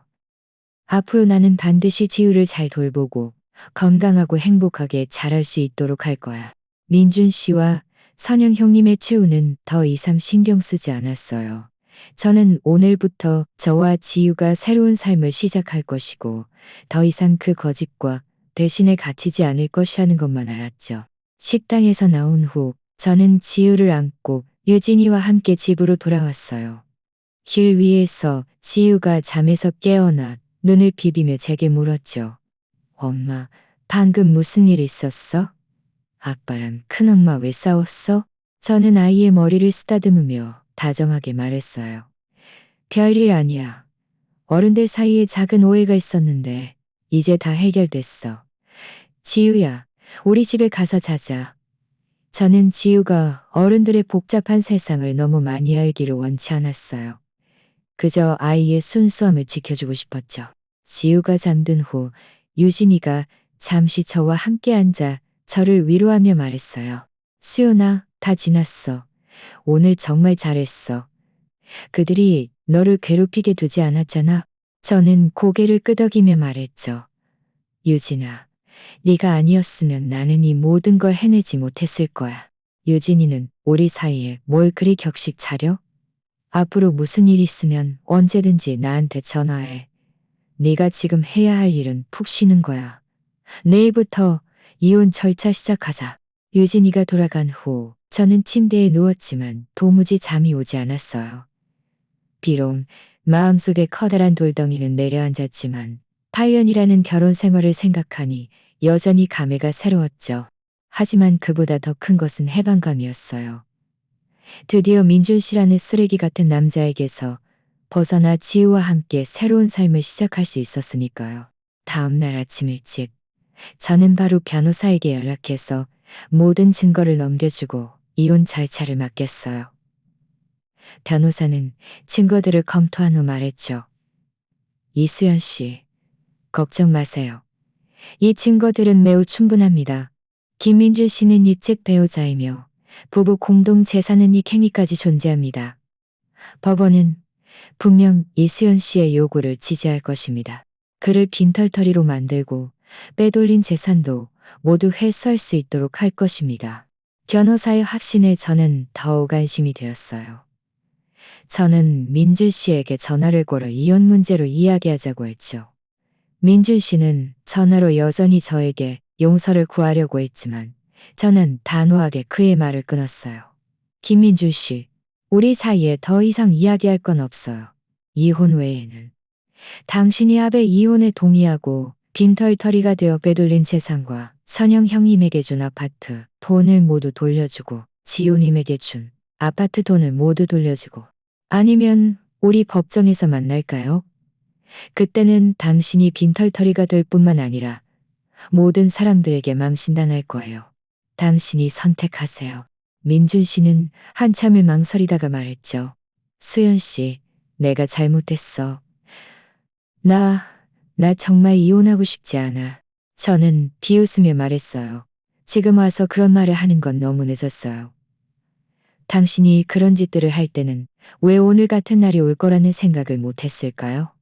앞으로 나는 반드시 지우를 잘 돌보고 건강하고 행복하게 자랄 수 있도록 할 거야. 민준 씨와 선영 형님의 최후는 더 이상 신경 쓰지 않았어요. 저는 오늘부터 저와 지우가 새로운 삶을 시작할 것이고 더 이상 그 거짓과 배신에 갇히지 않을 것이라는 것만 알았죠. 식당에서 나온 후 저는 지우를 안고 유진이와 함께 집으로 돌아왔어요. 길 위에서 지우가 잠에서 깨어나 눈을 비비며 제게 물었죠. 엄마, 방금 무슨 일 있었어? 아빠랑 큰엄마 왜 싸웠어? 저는 아이의 머리를 쓰다듬으며 다정하게 말했어요. 별일 아니야. 어른들 사이에 작은 오해가 있었는데 이제 다 해결됐어. 지우야, 우리 집에 가서 자자. 저는 지우가 어른들의 복잡한 세상을 너무 많이 알기를 원치 않았어요. 그저 아이의 순수함을 지켜주고 싶었죠. 지우가 잠든 후 유진이가 잠시 저와 함께 앉아 저를 위로하며 말했어요. 수연아, 다 지났어. 오늘 정말 잘했어. 그들이 너를 괴롭히게 두지 않았잖아. 저는 고개를 끄덕이며 말했죠. 유진아, 네가 아니었으면 나는 이 모든 걸 해내지 못했을 거야. 유진이는 우리 사이에 뭘 그리 격식 차려? 앞으로 무슨 일 있으면 언제든지 나한테 전화해. 네가 지금 해야 할 일은 푹 쉬는 거야. 내일부터 이혼 절차 시작하자. 유진이가 돌아간 후 저는 침대에 누웠지만 도무지 잠이 오지 않았어요. 비록 마음속에 커다란 돌덩이는 내려앉았지만 8년이라는 결혼 생활을 생각하니 여전히 감회가 새로웠죠. 하지만 그보다 더 큰 것은 해방감이었어요. 드디어 민준 씨라는 쓰레기 같은 남자에게서 벗어나 지우와 함께 새로운 삶을 시작할 수 있었으니까요. 다음 날 아침 일찍 저는 바로 변호사에게 연락해서 모든 증거를 넘겨주고 이혼 절차를 맡겼어요. 변호사는 증거들을 검토한 후 말했죠. 이수연 씨, 걱정 마세요. 이 증거들은 매우 충분합니다. 김민준 씨는 일찍 배우자이며 부부 공동 재산은 이 행위까지 존재합니다. 법원은 분명 이수연 씨의 요구를 지지할 것입니다. 그를 빈털터리로 만들고 빼돌린 재산도 모두 회수할 수 있도록 할 것입니다. 변호사의 확신에 저는 더욱 안심이 되었어요. 저는 민준 씨에게 전화를 걸어 이혼 문제로 이야기하자고 했죠. 민준 씨는 전화로 여전히 저에게 용서를 구하려고 했지만 저는 단호하게 그의 말을 끊었어요. 김민준 씨, 우리 사이에 더 이상 이야기할 건 없어요. 이혼 외에는. 당신이 아베 이혼에 동의하고 빈털터리가 되어 빼돌린 재산과 선영 형님에게 준 아파트 돈을 모두 돌려주고 지우님에게 준 아파트 돈을 모두 돌려주고 아니면 우리 법정에서 만날까요? 그때는 당신이 빈털터리가 될 뿐만 아니라 모든 사람들에게 망신당할 거예요. 당신이 선택하세요. 민준 씨는 한참을 망설이다가 말했죠. 수연 씨, 내가 잘못했어. 나, 나 정말 이혼하고 싶지 않아. 저는 비웃으며 말했어요. 지금 와서 그런 말을 하는 건 너무 늦었어요. 당신이 그런 짓들을 할 때는 왜 오늘 같은 날이 올 거라는 생각을 못 했을까요?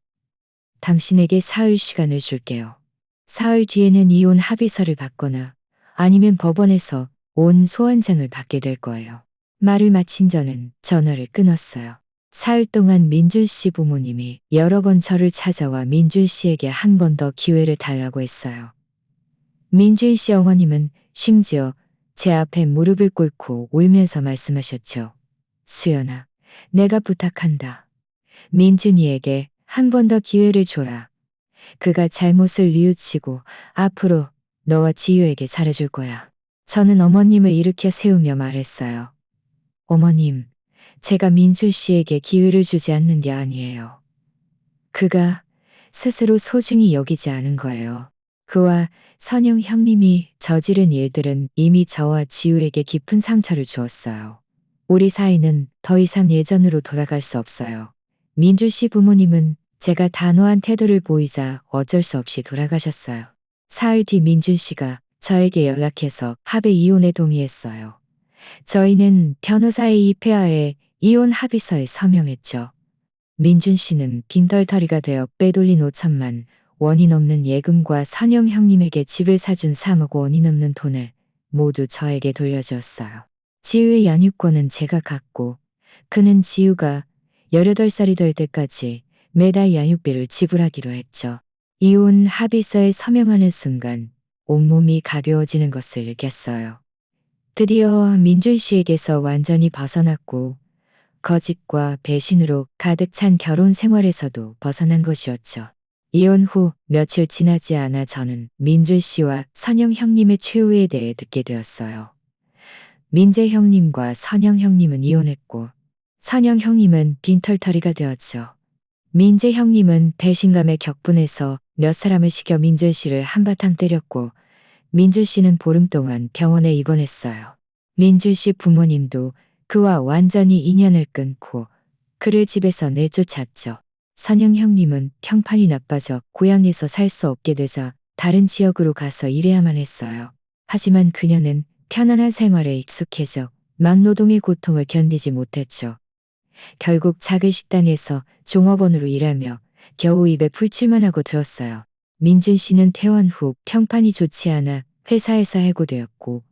당신에게 사흘 시간을 줄게요. 사흘 뒤에는 이혼 합의서를 받거나 아니면 법원에서 온 소환장을 받게 될 거예요. 말을 마친 저는 전화를 끊었어요. 사흘 동안 민준 씨 부모님이 여러 번 저를 찾아와 민준 씨에게 한 번 더 기회를 달라고 했어요. 민준 씨 어머님은 심지어 제 앞에 무릎을 꿇고 울면서 말씀하셨죠. 수연아, 내가 부탁한다. 민준이에게 한 번 더 기회를 줘라. 그가 잘못을 뉘우치고 앞으로 너와 지유에게 잘해줄 거야. 저는 어머님을 일으켜 세우며 말했어요. 어머님, 제가 민준 씨에게 기회를 주지 않는 게 아니에요. 그가 스스로 소중히 여기지 않은 거예요. 그와 선영 형님이 저지른 일들은 이미 저와 지우에게 깊은 상처를 주었어요. 우리 사이는 더 이상 예전으로 돌아갈 수 없어요. 민주 씨 부모님은 제가 단호한 태도를 보이자 어쩔 수 없이 돌아가셨어요. 사흘 뒤 민준 씨가 저에게 연락해서 합의 이혼에 동의했어요. 저희는 변호사의 입회하에 이혼 합의서에 서명했죠. 민준 씨는 빈털터리가 되어 빼돌린 5천만 원이 넘는 예금과 선영 형님에게 집을 사준 3억 원이 넘는 돈을 모두 저에게 돌려주었어요. 지우의 양육권은 제가 갖고 그는 지우가 18살이 될 때까지 매달 양육비를 지불하기로 했죠. 이혼 합의서에 서명하는 순간 온몸이 가벼워지는 것을 느꼈어요. 드디어 민준 씨에게서 완전히 벗어났고 거짓과 배신으로 가득 찬 결혼 생활에서도 벗어난 것이었죠. 이혼 후 며칠 지나지 않아 저는 민준 씨와 선영 형님의 최후에 대해 듣게 되었어요. 민재 형님과 선영 형님은 이혼했고 선영 형님은 빈털터리가 되었죠. 민재 형님은 배신감에 격분해서 몇 사람을 시켜 민준 씨를 한바탕 때렸고 민준 씨는 보름 동안 병원에 입원했어요. 민준 씨 부모님도 그와 완전히 인연을 끊고 그를 집에서 내쫓았죠. 선영 형님은 평판이 나빠져 고향에서 살 수 없게 되자 다른 지역으로 가서 일해야만 했어요. 하지만 그녀는 편안한 생활에 익숙해져 막노동의 고통을 견디지 못했죠. 결국 작은 식당에서 종업원으로 일하며 겨우 입에 풀칠만 하고 들었어요. 민준 씨는 퇴원 후 평판이 좋지 않아 회사에서 해고되었고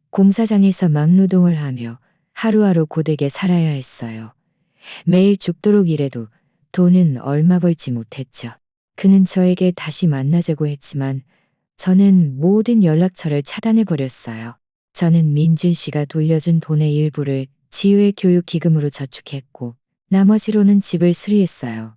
공사장에서 막노동을 하며 하루하루 고되게 살아야 했어요. 매일 죽도록 일해도 돈은 얼마 벌지 못했죠. 그는 저에게 다시 만나자고 했지만 저는 모든 연락처를 차단해버렸어요. 저는 민준 씨가 돌려준 돈의 일부를 지우의 교육기금으로 저축했고 나머지로는 집을 수리했어요.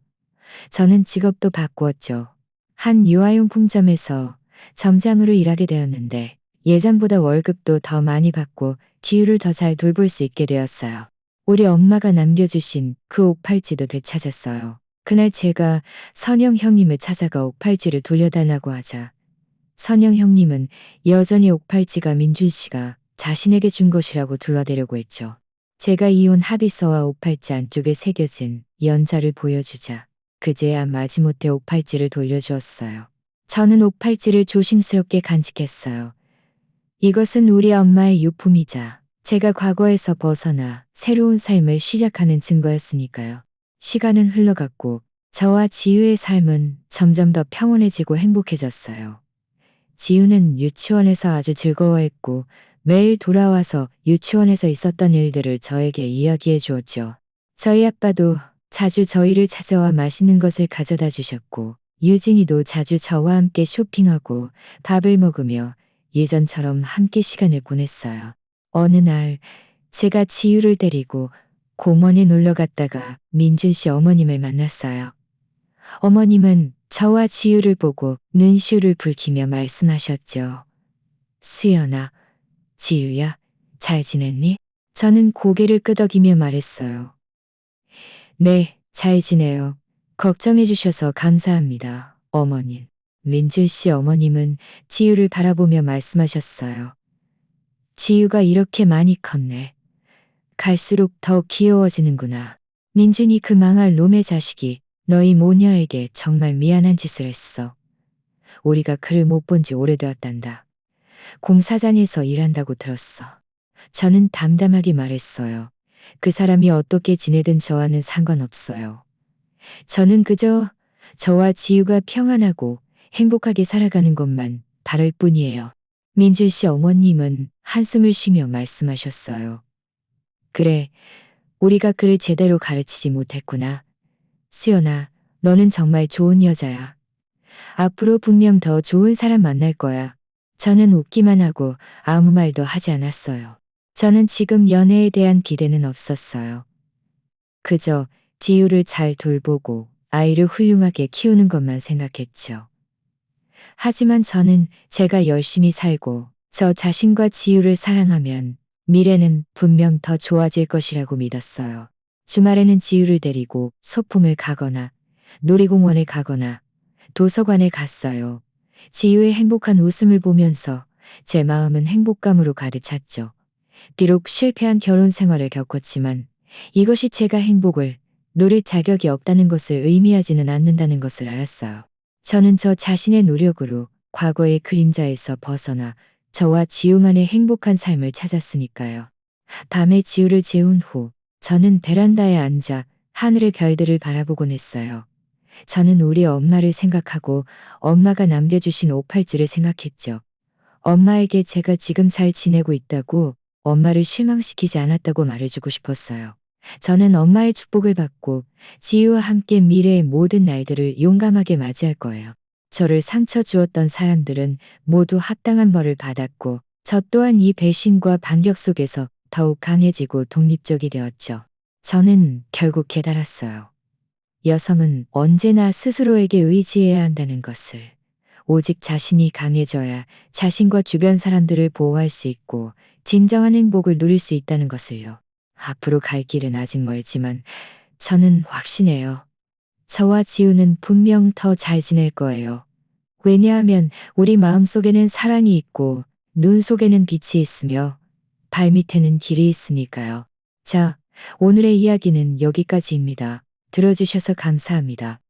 저는 직업도 바꾸었죠. 한 유아용품점에서 점장으로 일하게 되었는데 예전보다 월급도 더 많이 받고 지우를 더 잘 돌볼 수 있게 되었어요. 우리 엄마가 남겨주신 그 옥팔찌도 되찾았어요. 그날 제가 선영 형님을 찾아가 옥팔찌를 돌려달라고 하자 선영 형님은 여전히 옥팔찌가 민준 씨가 자신에게 준 것이라고 둘러대려고 했죠. 제가 이혼 합의서와 옥팔찌 안쪽에 새겨진 연자를 보여주자 그제야 마지못해 옥팔찌를 돌려주었어요. 저는 옥팔찌를 조심스럽게 간직했어요. 이것은 우리 엄마의 유품이자 제가 과거에서 벗어나 새로운 삶을 시작하는 증거였으니까요. 시간은 흘러갔고 저와 지유의 삶은 점점 더 평온해지고 행복해졌어요. 지유는 유치원에서 아주 즐거워했고 매일 돌아와서 유치원에서 있었던 일들을 저에게 이야기해 주었죠. 저희 아빠도 자주 저희를 찾아와 맛있는 것을 가져다 주셨고 유진이도 자주 저와 함께 쇼핑하고 밥을 먹으며 예전처럼 함께 시간을 보냈어요. 어느 날 제가 지유를 데리고 공원에 놀러 갔다가 민준 씨 어머님을 만났어요. 어머님은 저와 지유를 보고 눈시울을 붉히며 말씀하셨죠. 수연아, 지유야, 잘 지냈니? 저는 고개를 끄덕이며 말했어요. 네, 잘 지내요. 걱정해 주셔서 감사합니다, 어머님. 민준 씨 어머님은 지유를 바라보며 말씀하셨어요. 지유가 이렇게 많이 컸네. 갈수록 더 귀여워지는구나. 민준이 그 망할 놈의 자식이 너희 모녀에게 정말 미안한 짓을 했어. 우리가 그를 못 본 지 오래되었단다. 공사장에서 일한다고 들었어. 저는 담담하게 말했어요. 그 사람이 어떻게 지내든 저와는 상관없어요. 저는 그저 저와 지유가 평안하고 행복하게 살아가는 것만 바랄 뿐이에요. 민준 씨 어머님은 한숨을 쉬며 말씀하셨어요. 그래, 우리가 그를 제대로 가르치지 못했구나. 수연아, 너는 정말 좋은 여자야. 앞으로 분명 더 좋은 사람 만날 거야. 저는 웃기만 하고 아무 말도 하지 않았어요. 저는 지금 연애에 대한 기대는 없었어요. 그저 지유를 잘 돌보고 아이를 훌륭하게 키우는 것만 생각했죠. 하지만 저는 제가 열심히 살고 저 자신과 지유를 사랑하면 미래는 분명 더 좋아질 것이라고 믿었어요. 주말에는 지유를 데리고 소풍을 가거나 놀이공원에 가거나 도서관에 갔어요. 지유의 행복한 웃음을 보면서 제 마음은 행복감으로 가득 찼죠. 비록 실패한 결혼 생활을 겪었지만 이것이 제가 행복을 누릴 자격이 없다는 것을 의미하지는 않는다는 것을 알았어요. 저는 저 자신의 노력으로 과거의 그림자에서 벗어나 저와 지우만의 행복한 삶을 찾았으니까요. 밤에 지우를 재운 후 저는 베란다에 앉아 하늘의 별들을 바라보곤 했어요. 저는 우리 엄마를 생각하고 엄마가 남겨주신 오팔찌를 생각했죠. 엄마에게 제가 지금 잘 지내고 있다고, 엄마를 실망시키지 않았다고 말해주고 싶었어요. 저는 엄마의 축복을 받고 지유와 함께 미래의 모든 날들을 용감하게 맞이할 거예요. 저를 상처 주었던 사람들은 모두 합당한 벌을 받았고 저 또한 이 배신과 반격 속에서 더욱 강해지고 독립적이 되었죠. 저는 결국 깨달았어요. 여성은 언제나 스스로에게 의지해야 한다는 것을. 오직 자신이 강해져야 자신과 주변 사람들을 보호할 수 있고 진정한 행복을 누릴 수 있다는 것을요. 앞으로 갈 길은 아직 멀지만 저는 확신해요. 저와 지우는 분명 더 잘 지낼 거예요. 왜냐하면 우리 마음속에는 사랑이 있고 눈 속에는 빛이 있으며 발밑에는 길이 있으니까요. 자, 오늘의 이야기는 여기까지입니다. 들어주셔서 감사합니다.